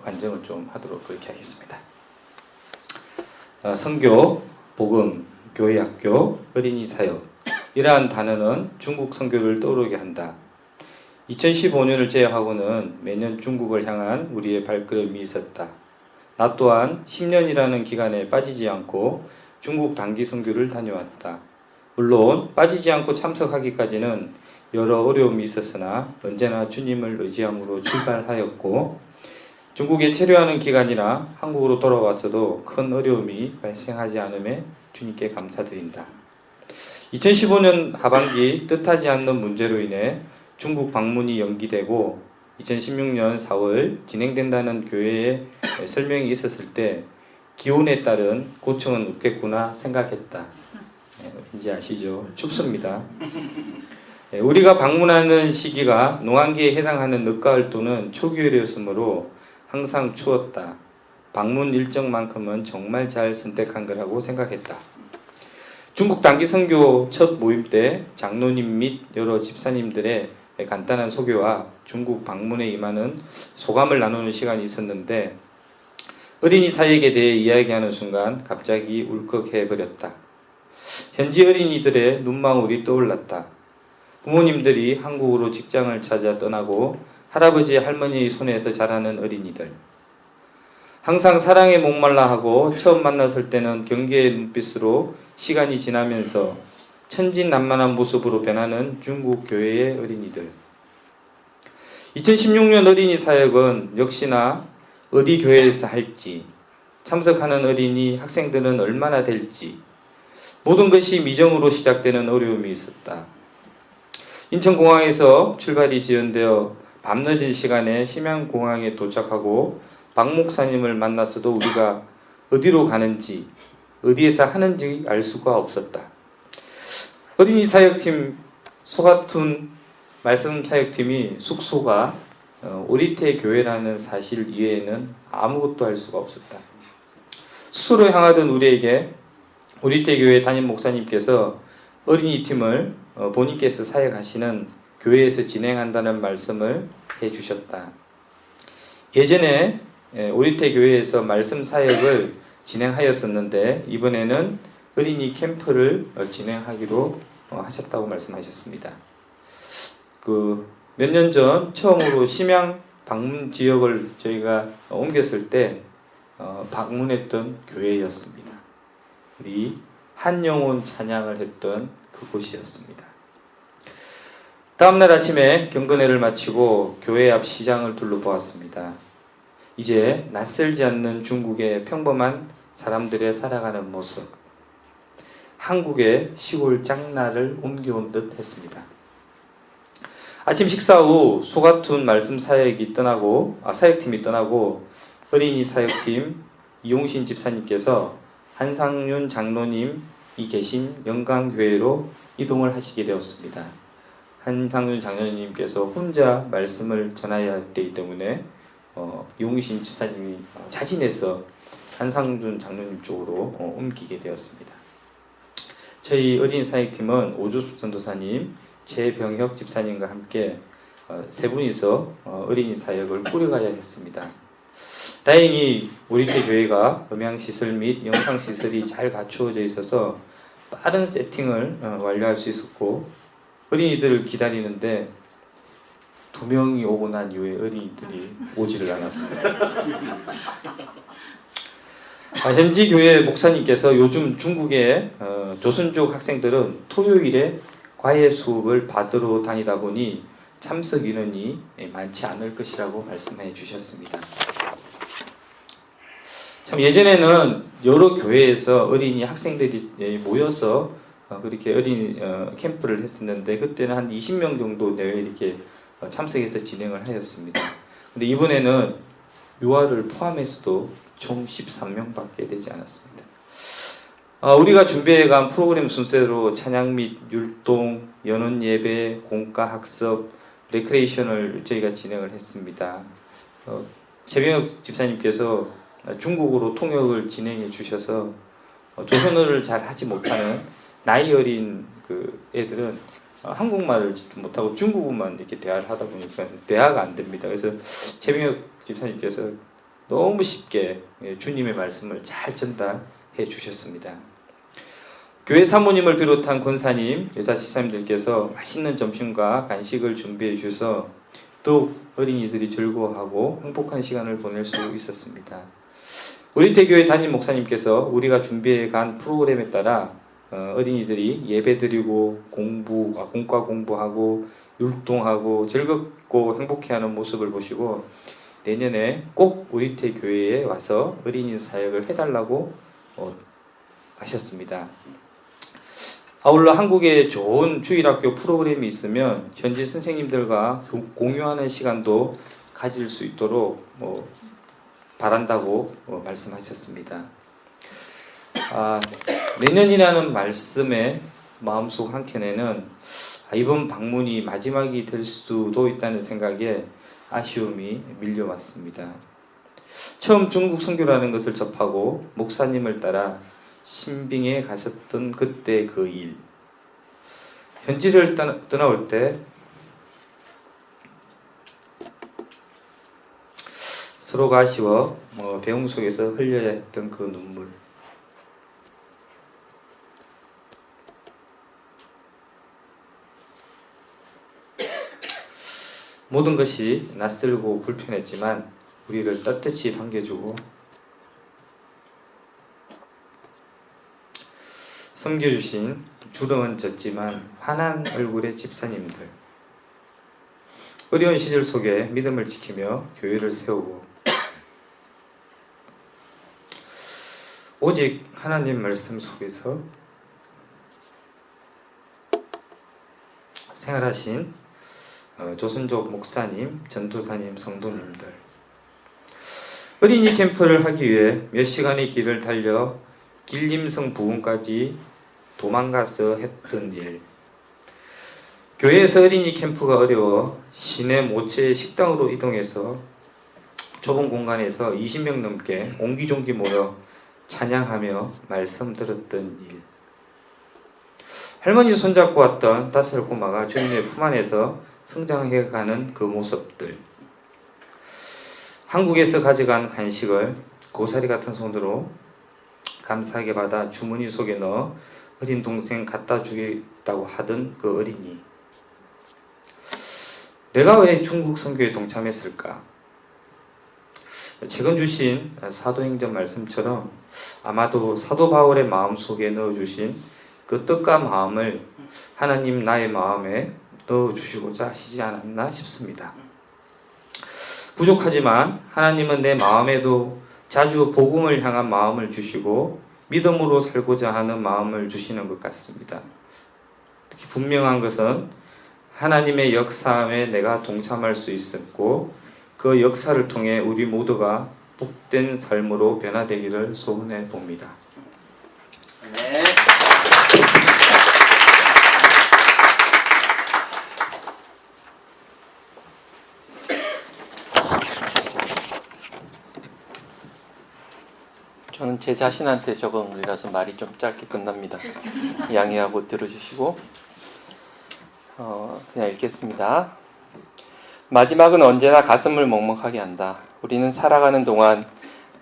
간증을 좀 하도록 그렇게 하겠습니다. 선교, 복음, 교회 학교, 어린이 사역 이러한 단어는 중국 선교를 떠오르게 한다. 2015년을 제외하고는 매년 중국을 향한 우리의 발걸음이 있었다. 나 또한 10년이라는 기간에 빠지지 않고 중국 단기 선교를 다녀왔다. 물론 빠지지 않고 참석하기까지는 여러 어려움이 있었으나 언제나 주님을 의지함으로 출발하였고 중국에 체류하는 기간이나 한국으로 돌아왔어도 큰 어려움이 발생하지 않음에 주님께 감사드린다. 2015년 하반기 뜻하지 않는 문제로 인해 중국 방문이 연기되고 2016년 4월 진행된다는 교회의 설명이 있었을 때 기온에 따른 고충은 없겠구나 생각했다. 왠지 아시죠? 춥습니다. 우리가 방문하는 시기가 농한기에 해당하는 늦가을 또는 초겨울이었으므로 항상 추웠다. 방문 일정만큼은 정말 잘 선택한 거라고 생각했다. 중국 단기 선교 첫 모임 때 장로님 및 여러 집사님들의 간단한 소개와 중국 방문에 임하는 소감을 나누는 시간이 있었는데 어린이 사역에 대해 이야기하는 순간 갑자기 울컥해버렸다. 현지 어린이들의 눈망울이 떠올랐다. 부모님들이 한국으로 직장을 찾아 떠나고 할아버지 할머니의 손에서 자라는 어린이들. 항상 사랑에 목말라 하고 처음 만났을 때는 경계의 눈빛으로 시간이 지나면서 천진난만한 모습으로 변하는 중국 교회의 어린이들. 2016년 어린이 사역은 역시나 어디 교회에서 할지, 참석하는 어린이 학생들은 얼마나 될지 모든 것이 미정으로 시작되는 어려움이 있었다. 인천공항에서 출발이 지연되어 밤늦은 시간에 심양공항에 도착하고 박 목사님을 만났어도 우리가 어디로 가는지 어디에서 하는지 알 수가 없었다. 어린이 사역팀 소가툰 말씀 사역팀이 숙소가 오리태 교회라는 사실 이외에는 아무것도 할 수가 없었다. 숙소로 향하던 우리에게 오리태 교회 담임 목사님께서 어린이 팀을 본인께서 사역하시는 교회에서 진행한다는 말씀을 해주셨다. 예전에 오리태 교회에서 말씀 사역을 진행하였었는데 이번에는 어린이 캠프를 진행하기로 하셨다고 말씀하셨습니다. 몇 년 전 처음으로 심양 방문 지역을 저희가 옮겼을 때 방문했던 교회였습니다. 우리 한영혼 찬양을 했던 그곳이었습니다. 다음날 아침에 경건회를 마치고 교회 앞 시장을 둘러보았습니다. 이제 낯설지 않는 중국의 평범한 사람들의 살아가는 모습, 한국의 시골 장날을 옮겨온 듯 했습니다. 아침 식사 후 소가툰 말씀 사역팀이 떠나고 어린이 사역팀 이용신 집사님께서 한상윤 장로님이 계신 영광교회로 이동을 하시게 되었습니다. 한상윤 장로님께서 혼자 말씀을 전해야 되기 때문에 이용신 집사님이 자진해서 한상준 장로님 쪽으로 옮기게 되었습니다. 저희 어린이 사역팀은 오주섭 전도사님, 최병혁 집사님과 함께 세 분이서 어린이 사역을 꾸려가야 했습니다. 다행히 오리태 교회가 음향시설 및 영상시설이 잘 갖추어져 있어서 빠른 세팅을 완료할 수 있었고 어린이들을 기다리는데 2명이 오고 난 이후에 어린이들이 오지를 않았습니다. 현지 교회 목사님께서 요즘 중국의 조선족 학생들은 토요일에 과외 수업을 받으러 다니다 보니 참석 인원이 많지 않을 것이라고 말씀해 주셨습니다. 참 예전에는 여러 교회에서 어린이 학생들이 모여서 그렇게 어린이 캠프를 했었는데 그때는 한 20명 정도 내외 이렇게 참석해서 진행을 하였습니다. 근데 이번에는 유아를 포함해서도 총 13명밖에 되지 않았습니다. 우리가 준비해간 프로그램 순서대로 찬양 및 율동, 연원 예배, 공과 학습, 레크레이션을 저희가 진행을 했습니다. 최병혁 집사님께서 중국어로 통역을 진행해 주셔서 조선어를 잘 하지 못하는 나이 어린 그 애들은 한국말을 못하고 중국어만 이렇게 대화를 하다 보니까 대화가 안 됩니다. 그래서 최병혁 집사님께서 너무 쉽게 주님의 말씀을 잘 전달해 주셨습니다. 교회 사모님을 비롯한 권사님, 여자 집사님들께서 맛있는 점심과 간식을 준비해 주셔서 더욱 어린이들이 즐거워하고 행복한 시간을 보낼 수 있었습니다. 오리태교회 담임 목사님께서 우리가 준비해 간 프로그램에 따라 어린이들이 예배드리고 공과 공부하고 율동하고 즐겁고 행복해하는 모습을 보시고 내년에 꼭 오리태 교회에 와서 어린이 사역을 해달라고 하셨습니다. 아울러 한국에 좋은 주일학교 프로그램이 있으면 현지 선생님들과 공유하는 시간도 가질 수 있도록 바란다고 말씀하셨습니다. 내년이라는 말씀에 마음속 한켠에는 이번 방문이 마지막이 될 수도 있다는 생각에 아쉬움이 밀려왔습니다. 처음 중국 선교라는 것을 접하고 목사님을 따라 신빙에 가셨던 그때 그 일, 현지를 떠나올 때 서로가 아쉬워 배웅 속에서 흘려야 했던 그 눈물, 모든 것이 낯설고 불편했지만 우리를 따뜻이 반겨주고 섬겨주신 주름은 졌지만 환한 얼굴의 집사님들, 어려운 시절 속에 믿음을 지키며 교회를 세우고 오직 하나님 말씀 속에서 생활하신 조선족 목사님, 전도사님, 성도님들, 어린이 캠프를 하기 위해 몇 시간의 길을 달려 길림성 부근까지 도망가서 했던 일, 교회에서 어린이 캠프가 어려워 시내 모처의 식당으로 이동해서 좁은 공간에서 20명 넘게 옹기종기 모여 찬양하며 말씀 들었던 일, 할머니 손잡고 왔던 5살 꼬마가 주님의 품 안에서 성장해가는 그 모습들, 한국에서 가져간 간식을 고사리 같은 손으로 감사하게 받아 주머니 속에 넣어 어린 동생 갖다 주겠다고 하던 그 어린이, 내가 왜 중국 선교에 동참했을까? 최근 주신 사도행전 말씀처럼 아마도 사도 바울의 마음속에 넣어주신 그 뜻과 마음을 하나님 나의 마음에 넣어주시고자 하시지 않았나 싶습니다. 부족하지만 하나님은 내 마음에도 자주 복음을 향한 마음을 주시고 믿음으로 살고자 하는 마음을 주시는 것 같습니다. 특히 분명한 것은 하나님의 역사함에 내가 동참할 수 있었고 그 역사를 통해 우리 모두가 복된 삶으로 변화되기를 소원해 봅니다. 네. 저는 제 자신한테 적은 글이라서 말이 좀 짧게 끝납니다. 양해하고 들어주시고 그냥 읽겠습니다. 마지막은 언제나 가슴을 먹먹하게 한다. 우리는 살아가는 동안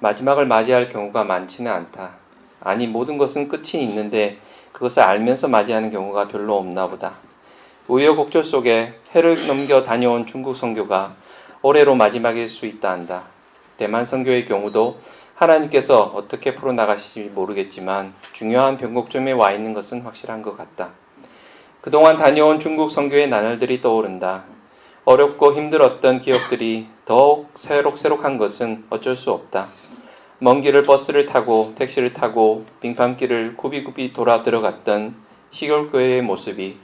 마지막을 맞이할 경우가 많지는 않다. 아니, 모든 것은 끝이 있는데 그것을 알면서 맞이하는 경우가 별로 없나 보다. 우여곡절 속에 해를 넘겨 다녀온 중국 선교가 올해로 마지막일 수 있다 한다. 대만 선교의 경우도 하나님께서 어떻게 풀어나가실지 모르겠지만 중요한 변곡점에 와 있는 것은 확실한 것 같다. 그동안 다녀온 중국 선교의 나날들이 떠오른다. 어렵고 힘들었던 기억들이 더욱 새록새록한 것은 어쩔 수 없다. 먼 길을 버스를 타고 택시를 타고 빙판길을 굽이굽이 돌아 들어갔던 시골교회의 모습이,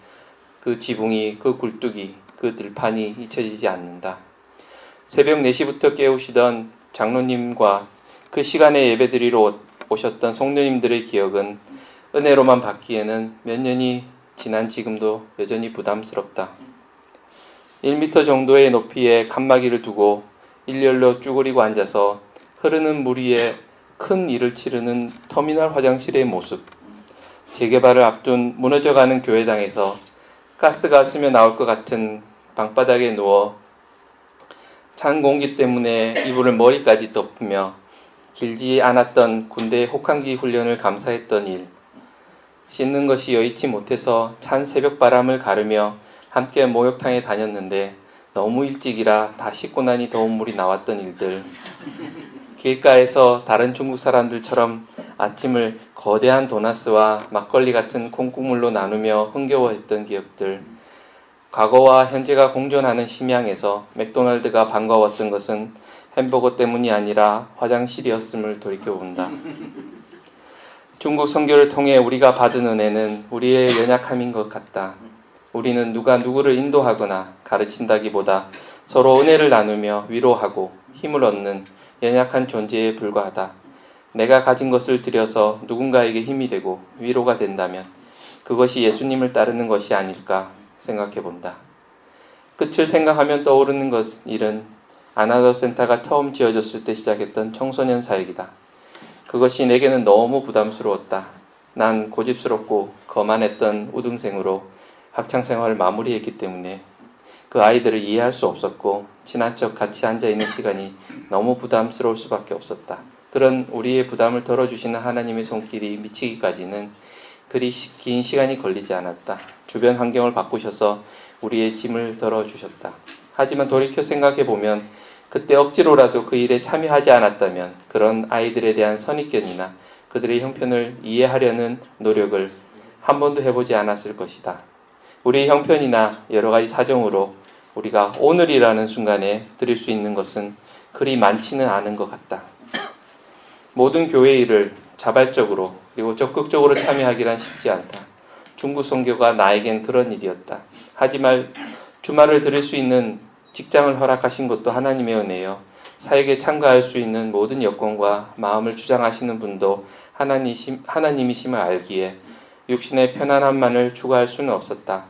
그 지붕이, 그 굴뚝이, 그 들판이 잊혀지지 않는다. 새벽 4시부터 깨우시던 장로님과 그 시간에 예배드리러 오셨던 성도님들의 기억은 은혜로만 받기에는 몇 년이 지난 지금도 여전히 부담스럽다. 1m 정도의 높이의 칸막이를 두고 일렬로 쭈그리고 앉아서 흐르는 물 위에 큰 일을 치르는 터미널 화장실의 모습, 재개발을 앞둔 무너져가는 교회당에서 가스가 스며 나올 것 같은 방바닥에 누워 찬 공기 때문에 이불을 머리까지 덮으며 길지 않았던 군대의 혹한기 훈련을 감사했던 일, 씻는 것이 여의치 못해서 찬 새벽 바람을 가르며 함께 목욕탕에 다녔는데 너무 일찍이라 다 씻고 나니 더운 물이 나왔던 일들, 길가에서 다른 중국 사람들처럼 아침을 거대한 도나스와 막걸리 같은 콩국물로 나누며 흥겨워했던 기억들, 과거와 현재가 공존하는 심양에서 맥도날드가 반가웠던 것은 햄버거 때문이 아니라 화장실이었음을 돌이켜본다. 중국 선교를 통해 우리가 받은 은혜는 우리의 연약함인 것 같다. 우리는 누가 누구를 인도하거나 가르친다기보다 서로 은혜를 나누며 위로하고 힘을 얻는 연약한 존재에 불과하다. 내가 가진 것을 들여서 누군가에게 힘이 되고 위로가 된다면 그것이 예수님을 따르는 것이 아닐까 생각해 본다. 끝을 생각하면 떠오르는 일은 아나더 센터가 처음 지어졌을 때 시작했던 청소년 사역이다. 그것이 내게는 너무 부담스러웠다. 난 고집스럽고 거만했던 우등생으로 학창생활을 마무리했기 때문에 그 아이들을 이해할 수 없었고 친한 척 같이 앉아있는 시간이 너무 부담스러울 수밖에 없었다. 그런 우리의 부담을 덜어주시는 하나님의 손길이 미치기까지는 그리 긴 시간이 걸리지 않았다. 주변 환경을 바꾸셔서 우리의 짐을 덜어주셨다. 하지만 돌이켜 생각해보면 그때 억지로라도 그 일에 참여하지 않았다면 그런 아이들에 대한 선입견이나 그들의 형편을 이해하려는 노력을 한 번도 해보지 않았을 것이다. 우리의 형편이나 여러 가지 사정으로 우리가 오늘이라는 순간에 드릴 수 있는 것은 그리 많지는 않은 것 같다. 모든 교회 일을 자발적으로 그리고 적극적으로 참여하기란 쉽지 않다. 중국 선교가 나에겐 그런 일이었다. 하지만 주말을 들을 수 있는 직장을 허락하신 것도 하나님의 은혜요. 사역에 참가할 수 있는 모든 여건과 마음을 주장하시는 분도 하나님이심을 알기에 육신의 편안함만을 추구할 수는 없었다.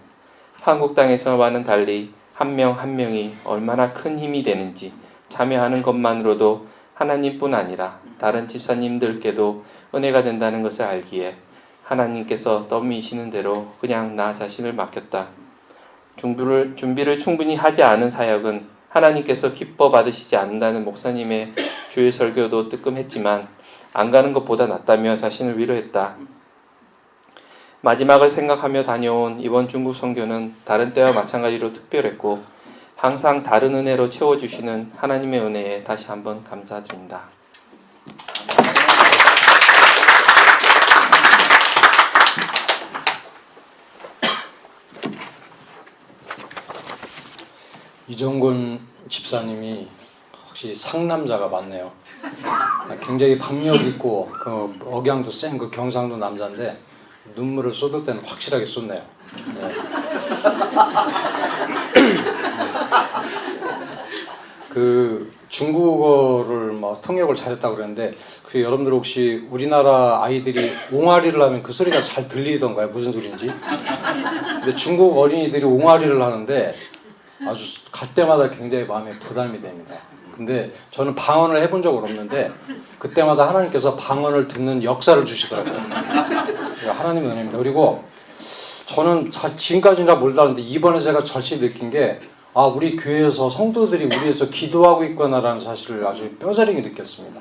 한국 땅에서와는 달리 한 명 한 명이 얼마나 큰 힘이 되는지 참여하는 것만으로도 하나님뿐 아니라 다른 집사님들께도 은혜가 된다는 것을 알기에 하나님께서 떠미시는 대로 그냥 나 자신을 맡겼다. 준비를 충분히 하지 않은 사역은 하나님께서 기뻐 받으시지 않는다는 목사님의 주일 설교도 뜨끔했지만 안 가는 것보다 낫다며 자신을 위로했다. 마지막을 생각하며 다녀온 이번 중국 선교는 다른 때와 마찬가지로 특별했고 항상 다른 은혜로 채워주시는 하나님의 은혜에 다시 한번 감사드립니다. 이정근 집사님이 혹시 상남자가 맞네요. 굉장히 박력 있고 그 억양도 센 그 경상도 남자인데 눈물을 쏟을 때는 확실하게 쏟네요. 네. 그 중국어를 막 통역을 잘했다고 그랬는데 그 여러분들 혹시 우리나라 아이들이 옹알이를 하면 그 소리가 잘 들리던가요? 무슨 소리인지? 근데 중국 어린이들이 옹알이를 하는데 아주 갈 때마다 굉장히 마음에 부담이 됩니다. 근데 저는 방언을 해본 적은 없는데 그때마다 하나님께서 방언을 듣는 역사를 주시더라고요. 하나님의 은혜입니다. 그리고 저는 지금까지는 몰랐는데 이번에 제가 절실히 느낀 게 우리 교회에서 성도들이 우리에서 기도하고 있구나라는 사실을 아주 뼈저리게 느꼈습니다.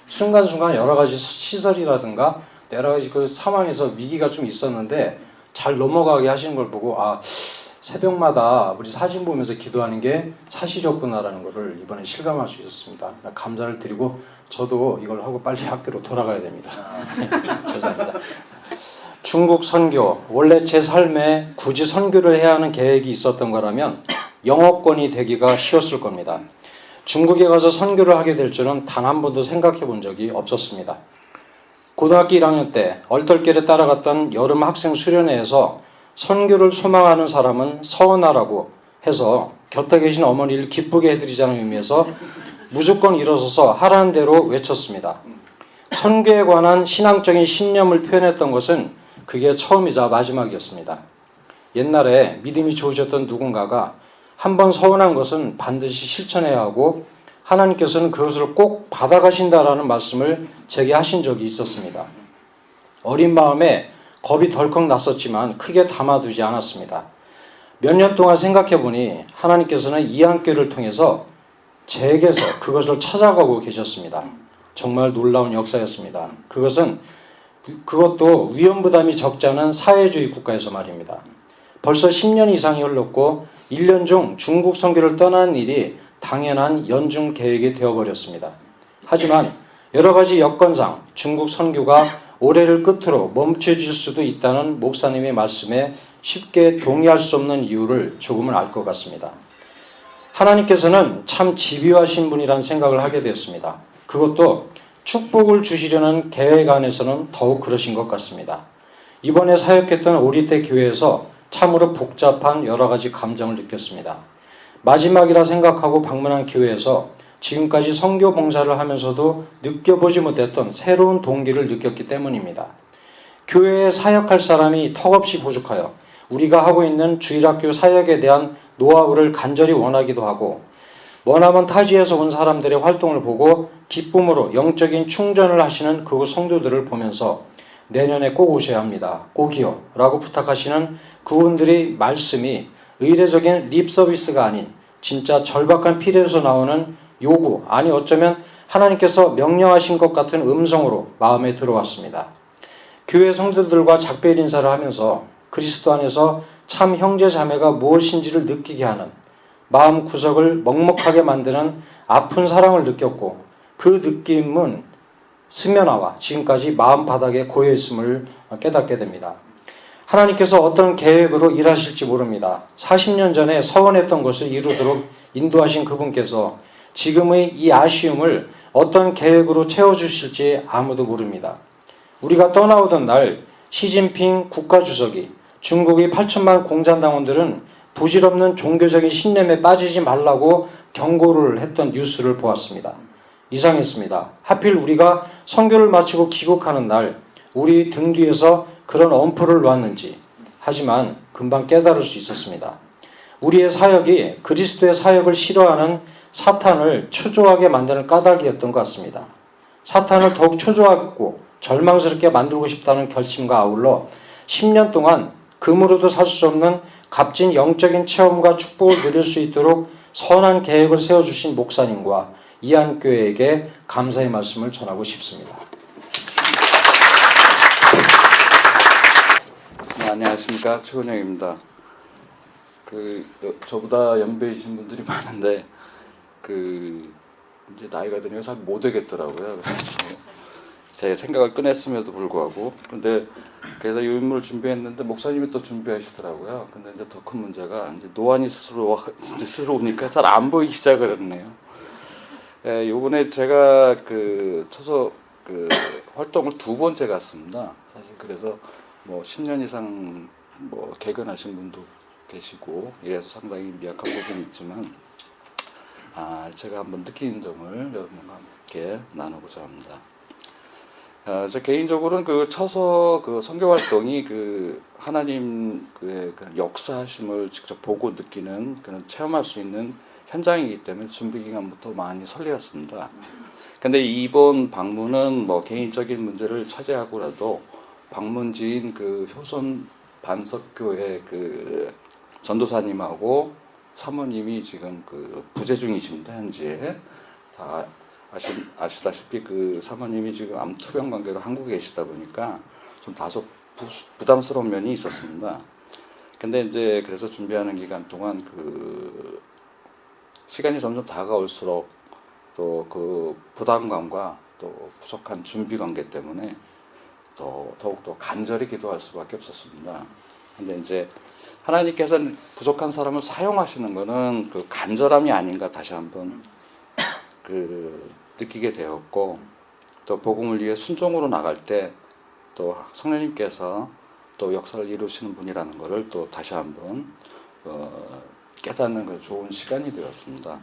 순간순간 여러 가지 시설이라든가 여러 가지 그 상황에서 위기가 좀 있었는데 잘 넘어가게 하시는 걸 보고 새벽마다 우리 사진 보면서 기도하는 게 사실이었구나라는 것을 이번에 실감할 수 있었습니다. 감사를 드리고 저도 이걸 하고 빨리 학교로 돌아가야 됩니다. 죄송합니다. 중국 선교, 원래 제 삶에 굳이 선교를 해야 하는 계획이 있었던 거라면 영어권이 되기가 쉬웠을 겁니다. 중국에 가서 선교를 하게 될 줄은 단 한 번도 생각해 본 적이 없었습니다. 고등학교 1학년 때 얼떨결에 따라갔던 여름 학생 수련회에서 선교를 소망하는 사람은 서원하라고 해서 곁에 계신 어머니를 기쁘게 해드리자는 의미에서 무조건 일어서서 하라는 대로 외쳤습니다. 선교에 관한 신앙적인 신념을 표현했던 것은 그게 처음이자 마지막이었습니다. 옛날에 믿음이 좋으셨던 누군가가 한번 서원한 것은 반드시 실천해야 하고 하나님께서는 그것을 꼭 받아가신다라는 말씀을 제게 하신 적이 있었습니다. 어린 마음에 겁이 덜컥 났었지만 크게 담아두지 않았습니다. 몇 년 동안 생각해보니 하나님께서는 이한교를 통해서 제게서 그것을 찾아가고 계셨습니다. 정말 놀라운 역사였습니다. 그것도 위험부담이 적지 않은 사회주의 국가에서 말입니다. 벌써 10년 이상이 흘렀고 1년 중 중국 선교를 떠나는 일이 당연한 연중 계획이 되어버렸습니다. 하지만 여러 가지 여건상 중국 선교가 올해를 끝으로 멈춰질 수도 있다는 목사님의 말씀에 쉽게 동의할 수 없는 이유를 조금은 알 것 같습니다. 하나님께서는 참 집요하신 분이라는 생각을 하게 되었습니다. 그것도 축복을 주시려는 계획 안에서는 더욱 그러신 것 같습니다. 이번에 사역했던 오리태 교회에서 참으로 복잡한 여러 가지 감정을 느꼈습니다. 마지막이라 생각하고 방문한 교회에서 지금까지 선교 봉사를 하면서도 느껴보지 못했던 새로운 동기를 느꼈기 때문입니다. 교회에 사역할 사람이 턱없이 부족하여 우리가 하고 있는 주일학교 사역에 대한 노하우를 간절히 원하기도 하고 머나먼 타지에서 온 사람들의 활동을 보고 기쁨으로 영적인 충전을 하시는 그 성도들을 보면서 내년에 꼭 오셔야 합니다. 꼭이요. 라고 부탁하시는 그분들의 말씀이 의례적인 립 서비스가 아닌 진짜 절박한 필요에서 나오는 요구, 아니 어쩌면 하나님께서 명령하신 것 같은 음성으로 마음에 들어왔습니다. 교회 성도들과 작별 인사를 하면서 그리스도 안에서 참 형제 자매가 무엇인지를 느끼게 하는 마음 구석을 먹먹하게 만드는 아픈 사랑을 느꼈고 그 느낌은 스며나와 지금까지 마음 바닥에 고여 있음을 깨닫게 됩니다. 하나님께서 어떤 계획으로 일하실지 모릅니다. 40년 전에 서원했던 것을 이루도록 인도하신 그분께서 지금의 이 아쉬움을 어떤 계획으로 채워주실지 아무도 모릅니다. 우리가 떠나오던 날 시진핑 국가주석이 중국의 8천만 공산당원들은 부질없는 종교적인 신념에 빠지지 말라고 경고를 했던 뉴스를 보았습니다. 이상했습니다. 하필 우리가 선교를 마치고 귀국하는 날 우리 등 뒤에서 그런 엄포를 놓았는지. 하지만 금방 깨달을 수 있었습니다. 우리의 사역이 그리스도의 사역을 싫어하는 사탄을 초조하게 만드는 까닭이었던 것 같습니다. 사탄을 더욱 초조하고 절망스럽게 만들고 싶다는 결심과 아울러 10년 동안 금으로도 살 수 없는 값진 영적인 체험과 축복을 누릴 수 있도록 선한 계획을 세워주신 목사님과 이한교회에게 감사의 말씀을 전하고 싶습니다. 네, 안녕하십니까, 최근영입니다. 저보다 연배이신 분들이 많은데 이제 나이가 드니까 잘 못 되겠더라고요. 그래서 제 생각을 꺼냈음에도 불구하고 그래서 이 인물을 준비했는데 목사님이 또 준비하시더라고요. 근데 이제 더 큰 문제가 이제 노안이 스스로 오니까 잘 안 보이기 시작을 했네요. 요번에 제가 처소 활동을 2번째 갔습니다. 사실 그래서 10년 이상 개근하신 분도 계시고 이래서 상당히 미약한 부분이 있지만 제가 한번 느끼는 점을 여러분과 함께 나누고자 합니다. 저 개인적으로는 그 처서 그 선교 활동이 그 하나님의 그 역사하심을 직접 보고 느끼는 그런 체험할 수 있는 현장이기 때문에 준비 기간부터 많이 설레었습니다. 근데 이번 방문은 뭐 개인적인 문제를 차지하고라도 방문지인 그 효선 반석교회 그 전도사님하고 사모님이 지금 그 부재 중이십니다. 현재 다 아시다시피 그 사모님이 지금 암투병 관계로 한국에 계시다 보니까 좀 다소 부담스러운 면이 있었습니다. 근데 이제 그래서 준비하는 기간 동안 그 시간이 점점 다가올수록 또 그 부담감과 또 부족한 준비 관계 때문에 또 더욱더 간절히 기도할 수밖에 없었습니다. 근데 이제 하나님께서는 부족한 사람을 사용하시는 것은 그 간절함이 아닌가 다시 한번 그 느끼게 되었고, 또 복음을 위해 순종으로 나갈 때 또 성령님께서 또 역사를 이루시는 분이라는 것을 또 다시 한번 깨닫는 그 좋은 시간이 되었습니다.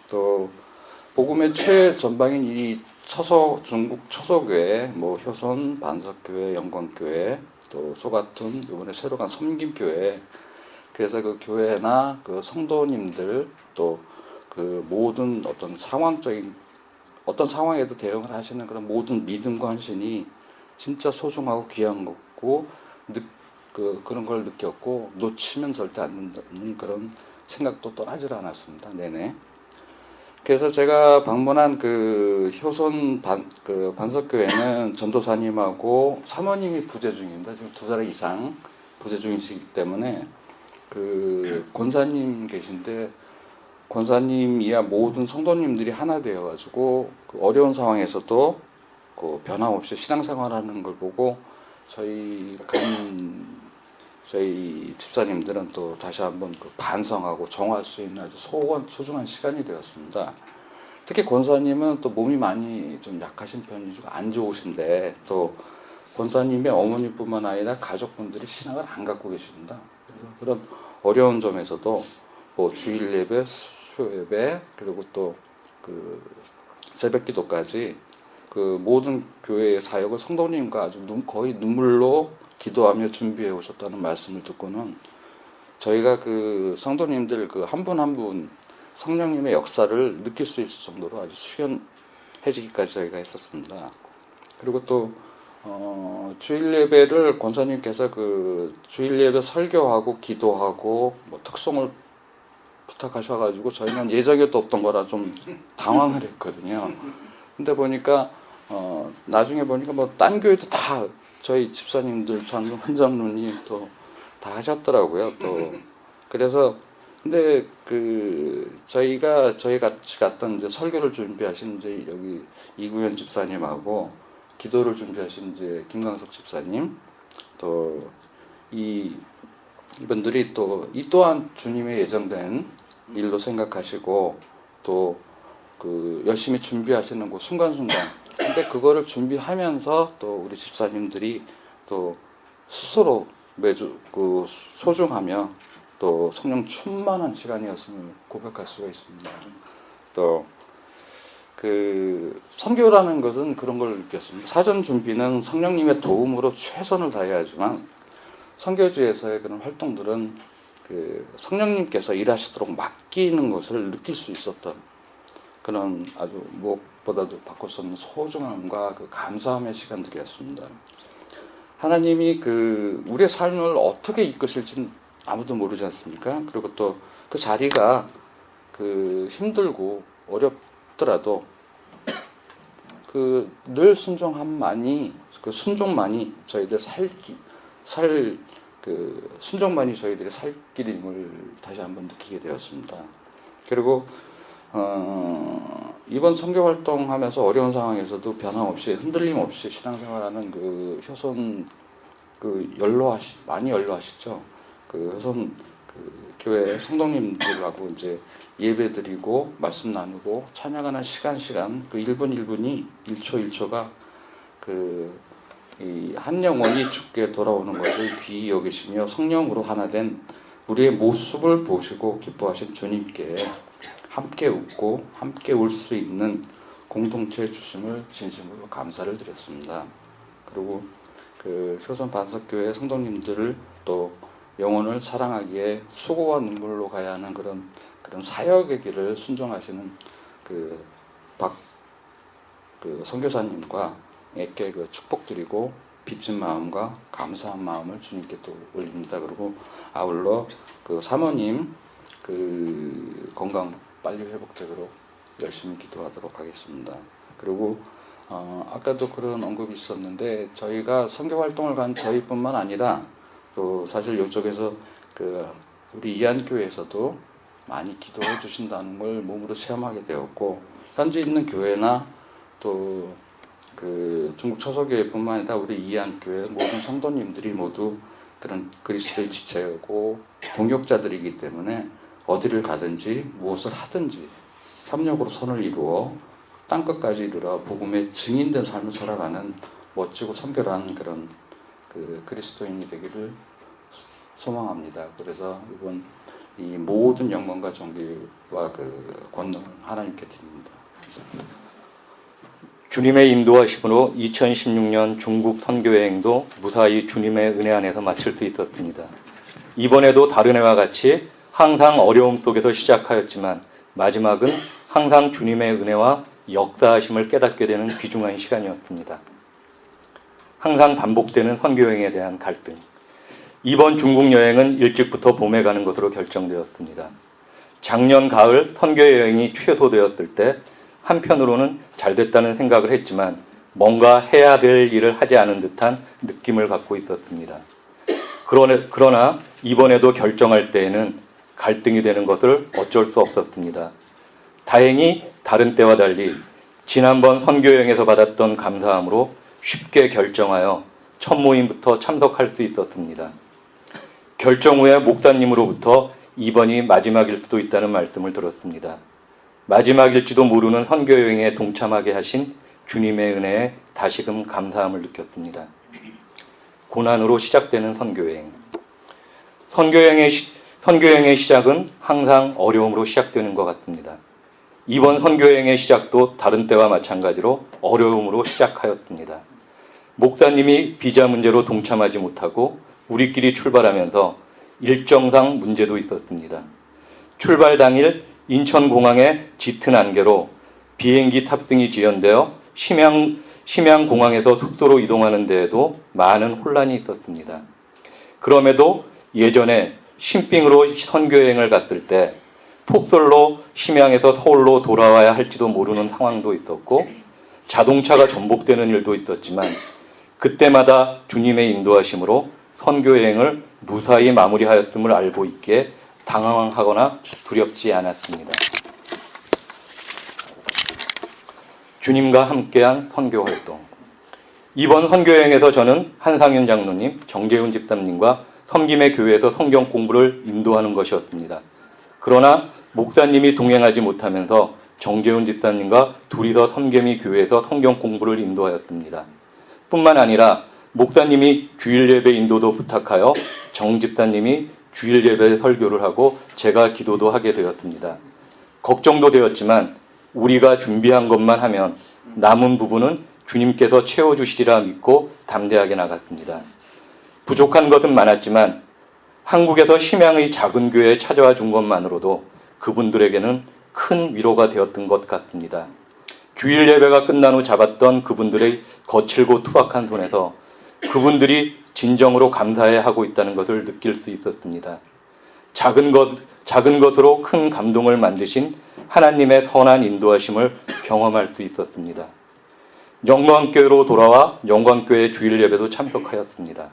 또 복음의 최전방인 이 중국 처소교회, 뭐 효선, 반석교회, 영광교회, 또 소같은 이번에 새로 간 섬김교회, 그래서 그 교회나 그 성도님들 또 그 모든 어떤 상황에도 대응을 하시는 그런 모든 믿음과 헌신이 진짜 소중하고 귀한 거고 그런 걸 느꼈고 놓치면 절대 안 된다는 그런 생각도 떠나질 않았습니다. 내내. 그래서 제가 방문한 그 효선 반석교회는 전도사님하고 사모님이 부재 중입니다. 지금 2달 이상 부재 중이시기 때문에 그 권사님 계신데 권사님이야 모든 성도님들이 하나 되어가지고 그 어려운 상황에서도 그 변함없이 신앙생활하는 걸 보고 저희 집사님들은 또 다시 한번 그 반성하고 정화할 수 있는 아주 소중한 시간이 되었습니다. 특히 권사님은 또 몸이 많이 좀 약하신 편이고 안 좋으신데 또 권사님의 어머니뿐만 아니라 가족분들이 신앙을 안 갖고 계십니다. 그래서 그런 어려운 점에서도 뭐 주일 예배, 수요 예배, 그리고 또 그 새벽 기도까지 그 모든 교회의 사역을 성도님과 아주 거의 눈물로 기도하며 준비해 오셨다는 말씀을 듣고는 저희가 그 성도님들 그 한 분 한 분 성령님의 역사를 느낄 수 있을 정도로 아주 수련해지기까지 저희가 했었습니다. 그리고 또 주일 예배를 권사님께서 그 주일 예배 설교하고 기도하고 뭐 특송을 부탁하셔가지고 저희는 예정에도 없던 거라 좀 당황을 했거든요. 근데 보니까 나중에 보니까 뭐 딴 교회도 다 저희 집사님들 환장로님 또 다 하셨더라고요. 또 그래서 근데 그 저희 같이 갔던 이제 설교를 준비하신 이제 여기 이구현 집사님하고 기도를 준비하신 이제 김광석 집사님 또 이분들이 또 이 또한 주님의 예정된 일로 생각하시고 또 그 열심히 준비하시는 그 순간순간 근데 그거를 준비하면서 또 우리 집사님들이 또 스스로 매주 그 소중하며 또 성령 충만한 시간이었음을 고백할 수가 있습니다. 또 그 선교라는 것은 그런 걸 느꼈습니다. 사전 준비는 성령님의 도움으로 최선을 다해야지만 선교지에서의 그런 활동들은 그 성령님께서 일하시도록 맡기는 것을 느낄 수 있었던 그런 아주 무엇보다도 바꿀 수 없는 소중함과 그 감사함의 시간들이었습니다. 하나님이 그 우리의 삶을 어떻게 이끄실지는 아무도 모르지 않습니까? 그리고 또 그 자리가 그 힘들고 어렵더라도 그 늘 순종함만이 그 순종만이 저희들 순종만이 저희들의 살 길임을 다시 한번 느끼게 되었습니다. 그리고 이번 선교 활동하면서 어려운 상황에서도 변함없이 흔들림 없이 신앙생활하는 그 효선 많이 연로하시죠. 그 효선 그 교회 성도님들하고 이제 예배드리고 말씀 나누고 찬양하는 시간 그 1분 1분이 1초 1초가 그 이 한 영혼이 죽게 돌아오는 것을 귀히 여기시며 성령으로 하나 된 우리의 모습을 보시고 기뻐하신 주님께 함께 웃고 함께 울 수 있는 공동체 주심을 진심으로 감사를 드렸습니다. 그리고 그 효선 반석교회 성도님들을 또 영혼을 사랑하기에 수고와 눈물로 가야 하는 그런 사역의 길을 순종하시는 그 선교사님과에게 그 축복드리고 빚진 마음과 감사한 마음을 주님께 또 올립니다. 그리고 아울러 그 사모님 그 건강 빨리 회복되도록 열심히 기도하도록 하겠습니다. 그리고 아까도 그런 언급이 있었는데 저희가 선교 활동을 간 저희뿐만 아니라 또 사실 이쪽에서 그 우리 이안교회에서도 많이 기도해 주신다는 걸 몸으로 체험하게 되었고 현재 있는 교회나 또 그 중국 처소교회뿐만 아니라 우리 이안교회 모든 성도님들이 모두 그런 그리스도의 지체고 동역자들이기 때문에 어디를 가든지 무엇을 하든지 협력으로 손을 이루어 땅끝까지 이르러 복음의 증인된 삶을 살아가는 멋지고 선결한 그런 그 그리스도인이 되기를 소망합니다. 그래서 이번 이 모든 영광과 존귀와 그 권능을 하나님께 드립니다. 감사합니다. 주님의 인도하심으로 2016년 중국 선교여행도 무사히 주님의 은혜 안에서 마칠 수 있었습니다. 이번에도 다른 해와 같이 항상 어려움 속에서 시작하였지만 마지막은 항상 주님의 은혜와 역사하심을 깨닫게 되는 귀중한 시간이었습니다. 항상 반복되는 선교여행에 대한 갈등. 이번 중국 여행은 일찍부터 봄에 가는 것으로 결정되었습니다. 작년 가을 선교여행이 취소되었을 때 한편으로는 잘 됐다는 생각을 했지만 뭔가 해야 될 일을 하지 않은 듯한 느낌을 갖고 있었습니다. 그러나 이번에도 결정할 때에는 갈등이 되는 것을 어쩔 수 없었습니다. 다행히 다른 때와 달리 지난번 선교여행에서 받았던 감사함으로 쉽게 결정하여 첫 모임부터 참석할 수 있었습니다. 결정 후에 목사님으로부터 이번이 마지막일 수도 있다는 말씀을 들었습니다. 마지막일지도 모르는 선교여행에 동참하게 하신 주님의 은혜에 다시금 감사함을 느꼈습니다. 고난으로 시작되는 선교여행. 선교여행의 시작은 항상 어려움으로 시작되는 것 같습니다. 이번 선교여행의 시작도 다른 때와 마찬가지로 어려움으로 시작하였습니다. 목사님이 비자 문제로 동참하지 못하고 우리끼리 출발하면서 일정상 문제도 있었습니다. 출발 당일 인천공항의 짙은 안개로 비행기 탑승이 지연되어 심양공항에서 숙소로 이동하는 데에도 많은 혼란이 있었습니다. 그럼에도 예전에 신빙으로 선교여행을 갔을 때 폭설로 심양에서 서울로 돌아와야 할지도 모르는 상황도 있었고 자동차가 전복되는 일도 있었지만 그때마다 주님의 인도하심으로 선교여행을 무사히 마무리하였음을 알고 있기에 당황하거나 두렵지 않았습니다. 주님과 함께한 선교활동. 이번 선교여행에서 저는 한상윤 장로님, 정재훈 집사님과 섬김의 교회에서 성경 공부를 인도하는 것이었습니다. 그러나 목사님이 동행하지 못하면서 정재훈 집사님과 둘이서 섬김의 교회에서 성경 공부를 인도하였습니다. 뿐만 아니라 목사님이 주일 예배 인도도 부탁하여 정 집사님이 주일 예배 설교를 하고 제가 기도도 하게 되었습니다. 걱정도 되었지만 우리가 준비한 것만 하면 남은 부분은 주님께서 채워주시리라 믿고 담대하게 나갔습니다. 부족한 것은 많았지만 한국에서 심양의 작은 교회에 찾아와 준 것만으로도 그분들에게는 큰 위로가 되었던 것 같습니다. 주일 예배가 끝난 후 잡았던 그분들의 거칠고 투박한 손에서 그분들이 진정으로 감사해 하고 있다는 것을 느낄 수 있었습니다. 작은 것으로 큰 감동을 만드신 하나님의 선한 인도하심을 경험할 수 있었습니다. 영광교회로 돌아와 영광교회 주일 예배도 참석하였습니다.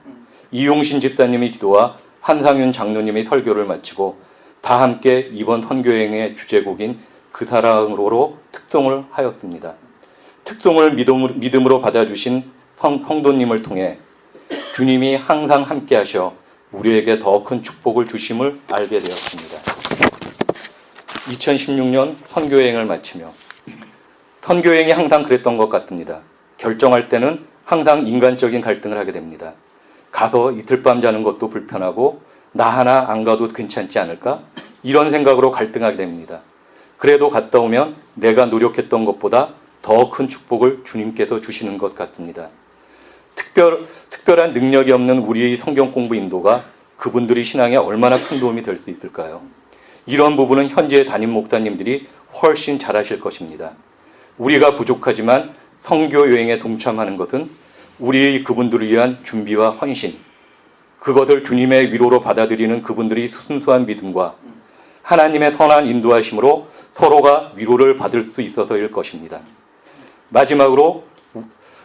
이용신 집사님의 기도와 한상윤 장로님의 설교를 마치고 다 함께 이번 선교여행의 주제곡인 그 사랑으로 특송을 하였습니다. 특송을 믿음으로 받아주신 성도님을 통해 주님이 항상 함께 하셔 우리에게 더 큰 축복을 주심을 알게 되었습니다. 2016년 선교여행을 마치며 선교여행이 항상 그랬던 것 같습니다. 결정할 때는 항상 인간적인 갈등을 하게 됩니다. 가서 이틀 밤 자는 것도 불편하고 나 하나 안 가도 괜찮지 않을까? 이런 생각으로 갈등하게 됩니다. 그래도 갔다 오면 내가 노력했던 것보다 더 큰 축복을 주님께서 주시는 것 같습니다. 특별한 능력이 없는 우리의 성경 공부 인도가 그분들의 신앙에 얼마나 큰 도움이 될 수 있을까요? 이런 부분은 현재 담임 목사님들이 훨씬 잘하실 것입니다. 우리가 부족하지만 선교 여행에 동참하는 것은 우리의 그분들을 위한 준비와 헌신, 그것을 주님의 위로로 받아들이는 그분들의 순수한 믿음과 하나님의 선한 인도하심으로 서로가 위로를 받을 수 있어서일 것입니다. 마지막으로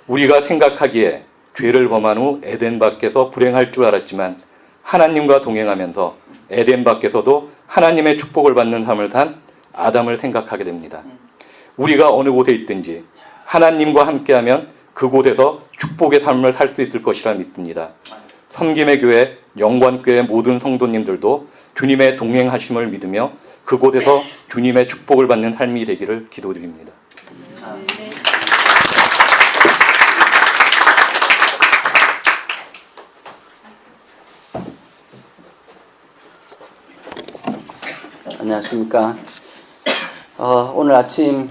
우리가 생각하기에 죄를 범한 후 에덴 밖에서 불행할 줄 알았지만 하나님과 동행하면서 에덴 밖에서도 하나님의 축복을 받는 삶을 산 아담을 생각하게 됩니다. 우리가 어느 곳에 있든지 하나님과 함께하면 그곳에서 축복의 삶을 살 수 있을 것이라 믿습니다. 섬김의 교회, 영광교회 모든 성도님들도 주님의 동행하심을 믿으며 그곳에서 주님의 축복을 받는 삶이 되기를 기도드립니다. 안녕하십니까. 오늘 아침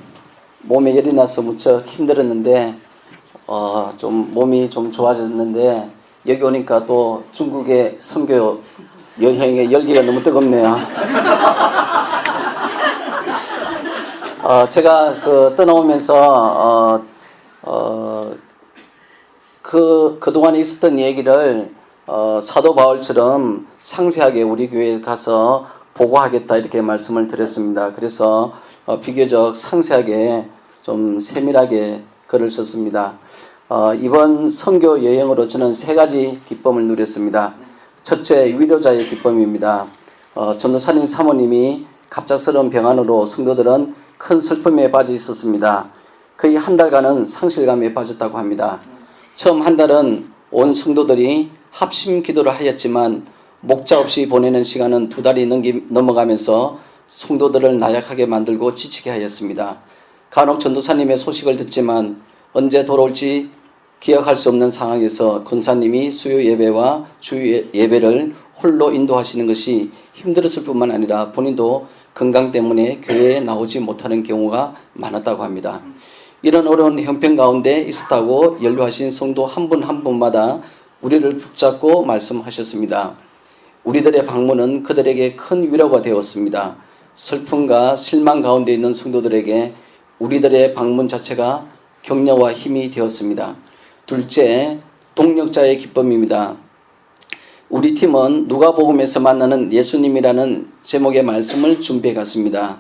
몸에 열이 나서 무척 힘들었는데 좀 몸이 좀 좋아졌는데 여기 오니까 또 중국의 선교 여행의 열기가 너무 뜨겁네요. 제가 떠나오면서 그동안에 있었던 얘기를 사도 바울처럼 상세하게 우리 교회에 가서 보고하겠다 이렇게 말씀을 드렸습니다. 그래서 비교적 상세하게 좀 세밀하게 글을 썼습니다. 이번 선교 여행으로 저는 3가지 기쁨을 누렸습니다. 첫째, 위로자의 기쁨입니다. 전도사님 사모님이 갑작스러운 병환으로 성도들은 큰 슬픔에 빠져 있었습니다. 거의 한 달간은 상실감에 빠졌다고 합니다. 처음 한 달은 온 성도들이 합심 기도를 하였지만 목자 없이 보내는 시간은 2달이 넘어가면서 성도들을 나약하게 만들고 지치게 하였습니다. 간혹 전도사님의 소식을 듣지만 언제 돌아올지 기억할 수 없는 상황에서 권사님이 수요 예배와 주요 예배를 홀로 인도하시는 것이 힘들었을 뿐만 아니라 본인도 건강 때문에 교회에 나오지 못하는 경우가 많았다고 합니다. 이런 어려운 형편 가운데 있었다고 연루하신 성도 한 분 한 분마다 우리를 붙잡고 말씀하셨습니다. 우리들의 방문은 그들에게 큰 위로가 되었습니다. 슬픔과 실망 가운데 있는 성도들에게 우리들의 방문 자체가 격려와 힘이 되었습니다. 둘째, 동력자의 기쁨입니다. 우리 팀은 누가복음에서 만나는 예수님이라는 제목의 말씀을 준비해 갔습니다.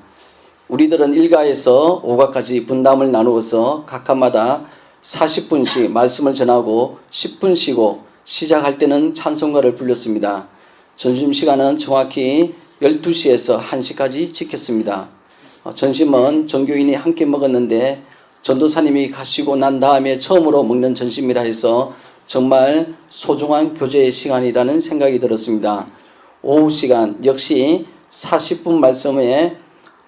우리들은 1가에서 5가까지 분담을 나누어서 각각마다 40분씩 말씀을 전하고 10분 쉬고 시작할 때는 찬송가를 불렀습니다. 점심시간은 정확히 12시에서 1시까지 지켰습니다. 점심은 전교인이 함께 먹었는데 전도사님이 가시고 난 다음에 처음으로 먹는 점심이라 해서 정말 소중한 교제의 시간이라는 생각이 들었습니다. 오후 시간 역시 40분 말씀에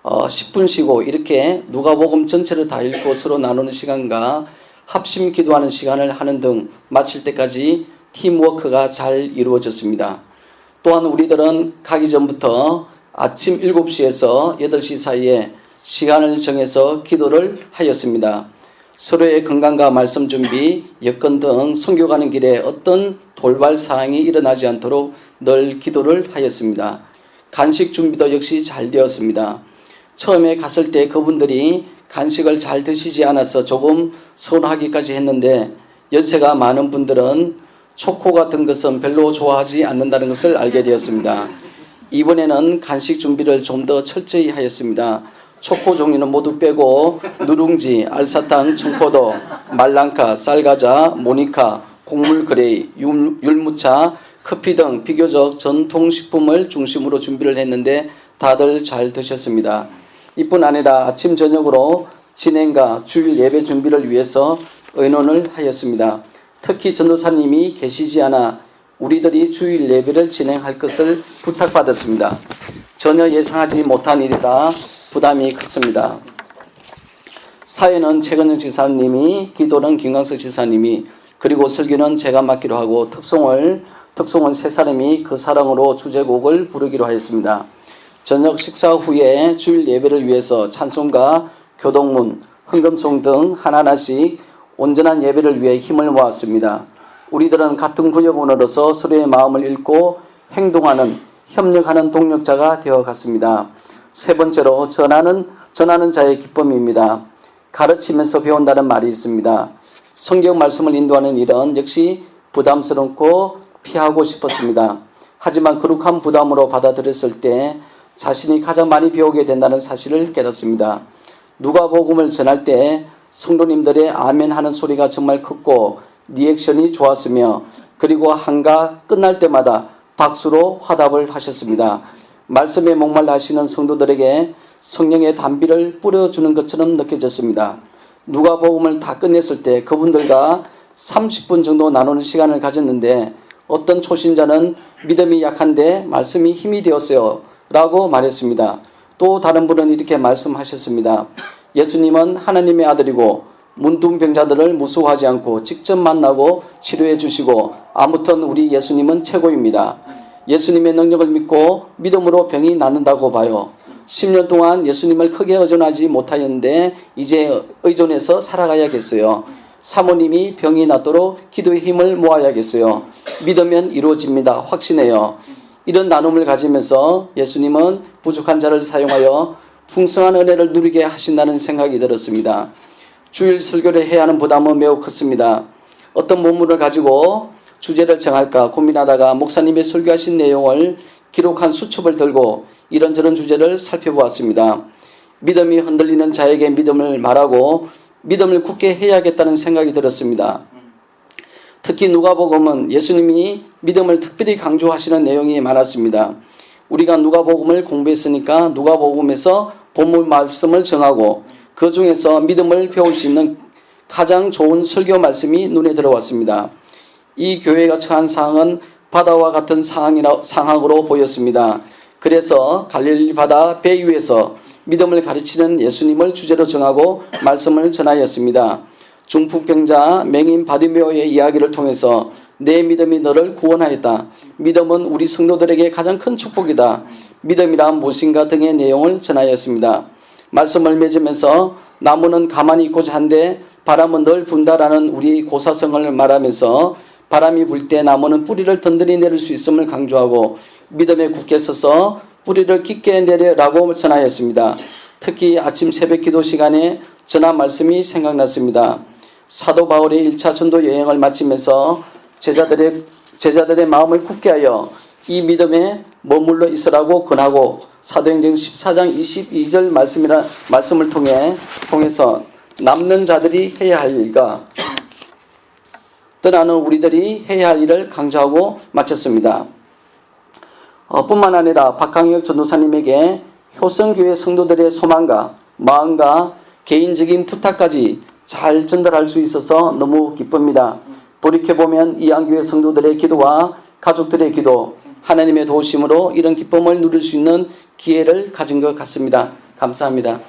10분 쉬고 이렇게 누가복음 전체를 다 읽고 서로 나누는 시간과 합심 기도하는 시간을 하는 등 마칠 때까지 팀워크가 잘 이루어졌습니다. 또한 우리들은 가기 전부터 아침 7시에서 8시 사이에 시간을 정해서 기도를 하였습니다. 서로의 건강과 말씀 준비, 여건 등 선교 가는 길에 어떤 돌발 사항이 일어나지 않도록 늘 기도를 하였습니다. 간식 준비도 역시 잘 되었습니다. 처음에 갔을 때 그분들이 간식을 잘 드시지 않아서 조금 서운하기까지 했는데 연세가 많은 분들은 초코 같은 것은 별로 좋아하지 않는다는 것을 알게 되었습니다. 이번에는 간식 준비를 좀 더 철저히 하였습니다. 초코 종류는 모두 빼고 누룽지, 알사탕, 청포도, 말랑카, 쌀과자, 모니카, 곡물 그레이, 율무차, 커피 등 비교적 전통식품을 중심으로 준비를 했는데 다들 잘 드셨습니다. 이뿐 아니라 아침 저녁으로 진행과 주일 예배 준비를 위해서 의논을 하였습니다. 특히 전도사님이 계시지 않아 우리들이 주일 예배를 진행할 것을 부탁받았습니다. 전혀 예상하지 못한 일이라 부담이 컸습니다. 사회는 최건영 지사님이, 기도는 김광석 지사님이, 그리고 설교는 제가 맡기로 하고 특송을 특송은 세 사람이 그 사랑으로 주제곡을 부르기로 하였습니다. 저녁 식사 후에 주일 예배를 위해서 찬송가, 교동문, 헌금송 등 하나하나씩 온전한 예배를 위해 힘을 모았습니다. 우리들은 같은 구역원으로서 서로의 마음을 읽고 행동하는, 협력하는 동력자가 되어갔습니다. 세 번째로 전하는 자의 기쁨입니다. 가르치면서 배운다는 말이 있습니다. 성경 말씀을 인도하는 일은 역시 부담스럽고 피하고 싶었습니다. 하지만 거룩한 부담으로 받아들였을 때 자신이 가장 많이 배우게 된다는 사실을 깨닫습니다. 누가복음을 전할 때 성도님들의 아멘 하는 소리가 정말 컸고 리액션이 좋았으며 그리고 한가 끝날 때마다 박수로 화답을 하셨습니다. 말씀에 목말라 하시는 성도들에게 성령의 단비를 뿌려주는 것처럼 느껴졌습니다. 누가복음을 다 끝냈을 때 그분들과 30분 정도 나누는 시간을 가졌는데 어떤 초신자는 믿음이 약한데 말씀이 힘이 되었어요 라고 말했습니다. 또 다른 분은 이렇게 말씀하셨습니다. 예수님은 하나님의 아들이고 문둥병자들을 무수하지 않고 직접 만나고 치료해 주시고 아무튼 우리 예수님은 최고입니다. 예수님의 능력을 믿고 믿음으로 병이 낫는다고 봐요. 10년 동안 예수님을 크게 의존하지 못하였는데 이제 의존해서 살아가야겠어요. 사모님이 병이 낫도록 기도의 힘을 모아야겠어요. 믿으면 이루어집니다. 확신해요. 이런 나눔을 가지면서 예수님은 부족한 자를 사용하여 풍성한 은혜를 누리게 하신다는 생각이 들었습니다. 주일 설교를 해야 하는 부담은 매우 컸습니다. 어떤 본문을 가지고 주제를 정할까 고민하다가 목사님의 설교하신 내용을 기록한 수첩을 들고 이런저런 주제를 살펴보았습니다. 믿음이 흔들리는 자에게 믿음을 말하고 믿음을 굳게 해야겠다는 생각이 들었습니다. 특히 누가복음은 예수님이 믿음을 특별히 강조하시는 내용이 많았습니다. 우리가 누가복음을 공부했으니까 누가복음에서 본문 말씀을 정하고 그 중에서 믿음을 배울 수 있는 가장 좋은 설교 말씀이 눈에 들어왔습니다. 이 교회가 처한 상황은 바다와 같은 상황으로 보였습니다. 그래서 갈릴리 바다 배 위에서 믿음을 가르치는 예수님을 주제로 정하고 말씀을 전하였습니다. 중풍병자 맹인 바디메오의 이야기를 통해서 내 믿음이 너를 구원하였다. 믿음은 우리 성도들에게 가장 큰 축복이다. 믿음이란 무엇인가 등의 내용을 전하였습니다. 말씀을 맺으면서 나무는 가만히 있고자 한데 바람은 늘 분다라는 우리 고사성을 말하면서 바람이 불 때 나무는 뿌리를 든든히 내릴 수 있음을 강조하고 믿음에 굳게 서서 뿌리를 깊게 내려라고 전하였습니다. 특히 아침 새벽 기도 시간에 전한 말씀이 생각났습니다. 사도 바울의 1차 전도 여행을 마치면서 제자들의 마음을 굳게 하여 이 믿음에 머물러 있으라고 권하고 사도행전 14장 22절 말씀을 통해서 남는 자들이 해야 할 일과 떠나는 우리들이 해야 할 일을 강조하고 마쳤습니다. 뿐만 아니라 박강혁 전도사님에게 효성교회 성도들의 소망과 마음과 개인적인 부탁까지 잘 전달할 수 있어서 너무 기쁩니다. 돌이켜보면 이안교회 성도들의 기도와 가족들의 기도, 하나님의 도우심으로 이런 기쁨을 누릴 수 있는 기회를 가진 것 같습니다. 감사합니다.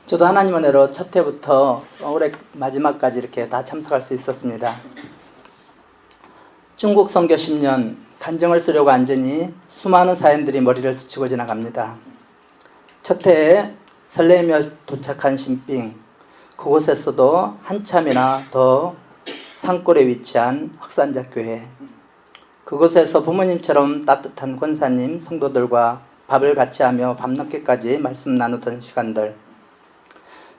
저도 하나님 은혜로 첫 해부터 올해 마지막까지 이렇게 다 참석할 수 있었습니다. 중국 선교 10년, 간증을 쓰려고 앉으니 수많은 사연들이 머리를 스치고 지나갑니다. 첫 해에 설레이며 도착한 신빙, 그곳에서도 한참이나 더 산골에 위치한 확산자 교회, 그곳에서 부모님처럼 따뜻한 권사님, 성도들과 밥을 같이 하며 밤늦게까지 말씀 나누던 시간들,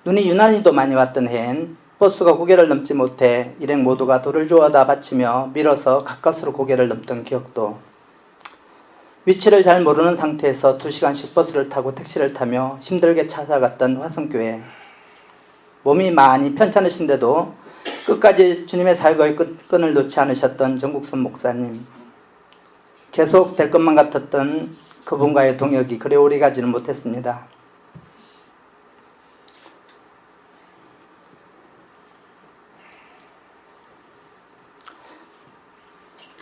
눈이 유난히도 많이 왔던 해엔 버스가 고개를 넘지 못해 일행 모두가 돌을 주워다 바치며 밀어서 가까스로 고개를 넘던 기억도, 위치를 잘 모르는 상태에서 2시간씩 버스를 타고 택시를 타며 힘들게 찾아갔던 화성교회, 몸이 많이 편찮으신데도 끝까지 주님의 사역의 끈을 놓지 않으셨던 정국선 목사님, 계속 될 것만 같았던 그분과의 동역이 그리 오래 가지는 못했습니다.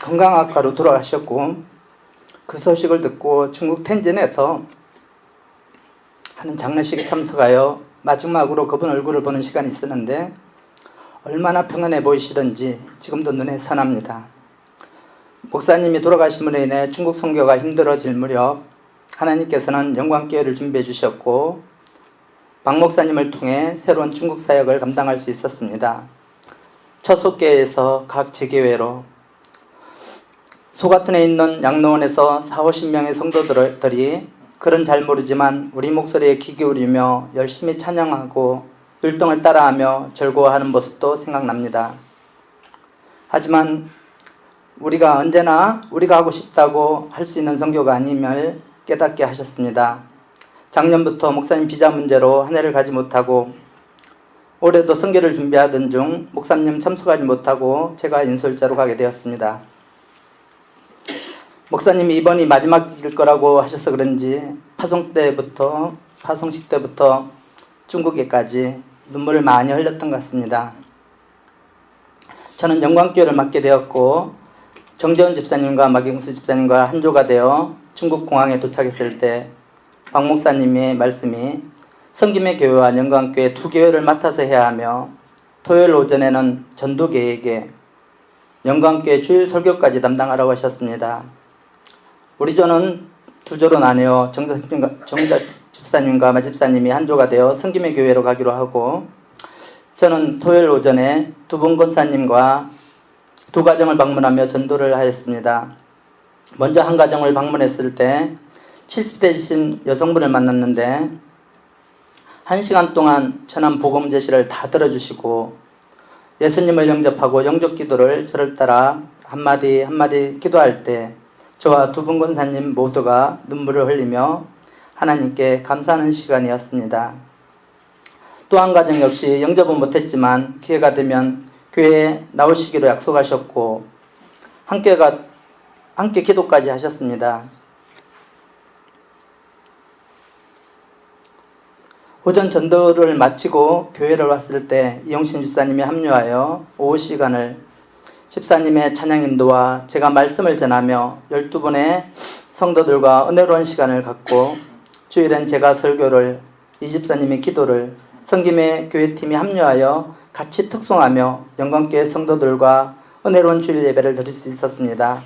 건강학과로 돌아가셨고, 그 소식을 듣고 중국 텐진에서 하는 장례식에 참석하여 마지막으로 그분 얼굴을 보는 시간이 있었는데 얼마나 평안해 보이시던지 지금도 눈에 선합니다. 목사님이 돌아가심으로 인해 중국 선교가 힘들어질 무렵 하나님께서는 영광교회를 준비해 주셨고 박 목사님을 통해 새로운 중국 사역을 감당할 수 있었습니다. 처속교회에서 각 지교회로 소가튼에 있는 양로원에서 40-50명의 성도들이 글은 잘 모르지만 우리 목소리에 귀 기울이며 열심히 찬양하고 율동을 따라하며 절구하는 모습도 생각납니다. 하지만 우리가 언제나 우리가 하고 싶다고 할 수 있는 선교가 아님을 깨닫게 하셨습니다. 작년부터 목사님 비자 문제로 한 해를 가지 못하고 올해도 선교를 준비하던 중 목사님 참석하지 못하고 제가 인솔자로 가게 되었습니다. 목사님이 이번이 마지막일 거라고 하셔서 그런지 파송식 때부터 중국에까지 눈물을 많이 흘렸던 것 같습니다. 저는 영광교회를 맡게 되었고 정재훈 집사님과 마경수 집사님과 한조가 되어 중국 공항에 도착했을 때 박 목사님의 말씀이 성김의 교회와 영광교회 두 교회를 맡아서 해야 하며 토요일 오전에는 전도계에게 영광교회 주일 설교까지 담당하라고 하셨습니다. 우리 조는 두 조로 나뉘어 정자 집사님과 마집사님이 한 조가 되어 성김의 교회로 가기로 하고 저는 토요일 오전에 두 분 권사님과 두 가정을 방문하며 전도를 하였습니다. 먼저 한 가정을 방문했을 때 70대이신 여성분을 만났는데 1시간 동안 전한 복음 제시를 다 들어주시고 예수님을 영접하고 영접 기도를 저를 따라 한마디 한마디 기도할 때 저와 두 분 권사님 모두가 눈물을 흘리며 하나님께 감사하는 시간이었습니다. 또 한 가정 역시 영접은 못했지만 기회가 되면 교회에 나오시기로 약속하셨고 함께 기도까지 하셨습니다. 오전 전도를 마치고 교회를 왔을 때 이용신 집사님이 합류하여 오후 시간을 집사님의 찬양 인도와 제가 말씀을 전하며 12분의 성도들과 은혜로운 시간을 갖고 주일엔 제가 설교를 이 집사님이 기도를 성김의 교회팀이 합류하여 같이 특송하며 영광교회 성도들과 은혜로운 주일 예배를 드릴 수 있었습니다.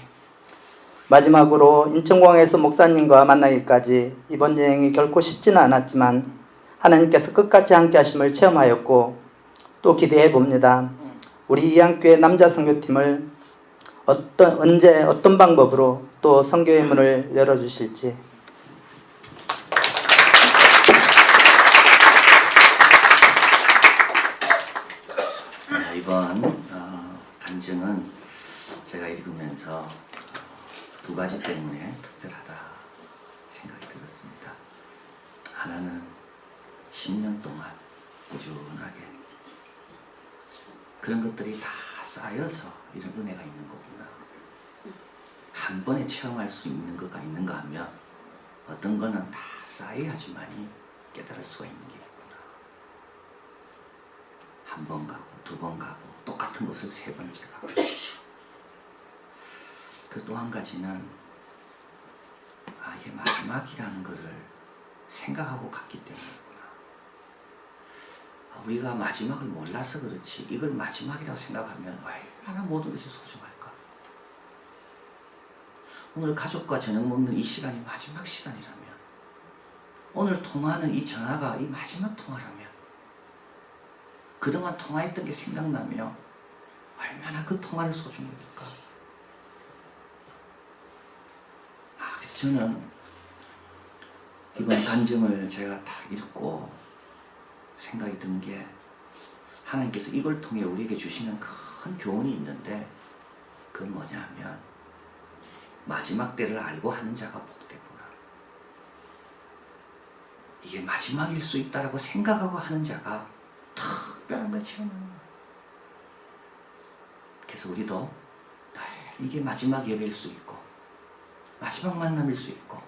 마지막으로 인천공항에서 목사님과 만나기까지 이번 여행이 결코 쉽지는 않았지만 하나님께서 끝까지 함께 하심을 체험하였고 또 기대해 봅니다. 우리 이양교회 남자 선교팀을 언제 어떤 방법으로 또 선교의 문을 열어주실지. 이번 간증은 제가 읽으면서 두 가지 때문에 특별하다 생각이 들었습니다. 하나는 10년 동안 꾸준하게 그런 것들이 다 쌓여서 이런 은혜가 있는 거구나. 한 번에 체험할 수 있는 것가 있는가 하면 어떤 거는 다 쌓여야지만이 깨달을 수가 있는 게 있구나. 한 번 가고 두 번 가고 똑같은 것을 세 번째 가고. 그 또 한 가지는 이게 마지막이라는 것을 생각하고 갔기 때문이구나. 우리가 마지막을 몰라서 그렇지 이걸 마지막이라고 생각하면 얼마나 모든 것이 소중할까. 오늘 가족과 저녁 먹는 이 시간이 마지막 시간이라면, 오늘 통화하는 이 전화가 이 마지막 통화라면, 그동안 통화했던 게 생각나며 얼마나 그 통화를 소중히 여길까. 그래서 저는 이번 간증을 제가 다 읽고 생각이 든 게, 하나님께서 이걸 통해 우리에게 주시는 큰 교훈이 있는데, 그건 뭐냐 하면 마지막 때를 알고 하는 자가 복되구나. 이게 마지막일 수 있다라고 생각하고 하는 자가 특별한 걸 체험하는 거야. 그래서 우리도 이게 마지막 예배일 수 있고 마지막 만남일 수 있고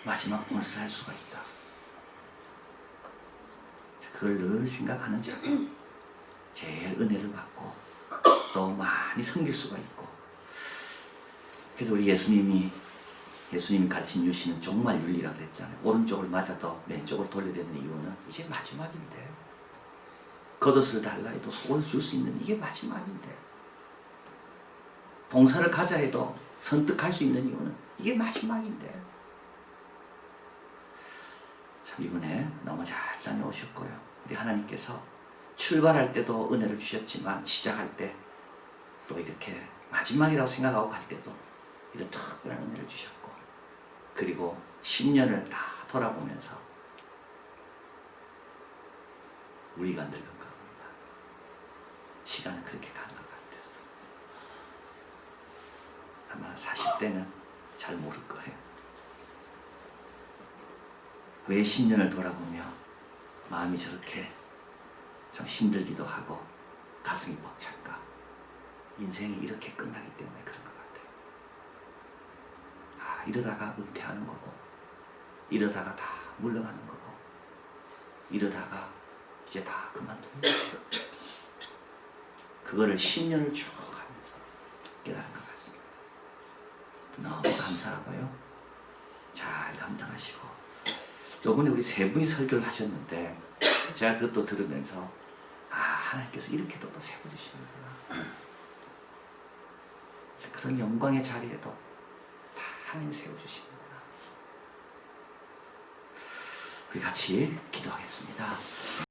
마지막 봉사할 수가 있다. 그걸 늘 생각하는 자가 제일 은혜를 받고 또 많이 섬길 수가 있고. 그래서 우리 예수님이 가르친 유시는 종말 윤리라고 했잖아요. 오른쪽을 맞아도 왼쪽을 돌려야 되는 이유는 이제 마지막인데 겉옷을 달라 해도 속옷을 줄 수 있는 이게 마지막인데, 봉사를 가자 해도 선택할 수 있는 이유는 이게 마지막인데. 참 이번에 너무 잘 다녀오셨고요. 우리 하나님께서 출발할 때도 은혜를 주셨지만 시작할 때 또 이렇게 마지막이라고 생각하고 갈 때도 이런 특별한 은혜를 주셨고, 그리고 10년을 다 돌아보면서 우리가 늙은 겁니다. 시간은 그렇게 가는 것 같아서 아마 40대는 잘 모를 거예요. 왜 10년을 돌아보며 마음이 저렇게 참 힘들기도 하고 가슴이 벅찰까? 인생이 이렇게 끝나기 때문에 그런 것 같아요. 아, 이러다가 은퇴하는 거고, 이러다가 다 물러가는 거고, 이러다가 이제 다 그만둡니다. 그거를 10년을 쭉 하면서 깨달은 것 같습니다. 너무 감사하고요. 잘 감당하시고, 저번에 우리 세 분이 설교를 하셨는데 제가 그것도 들으면서 아, 하나님께서 이렇게도 또 세워주시는구나. 그런 영광의 자리에도 다 하나님이 세워주시는구나. 우리 같이 기도하겠습니다.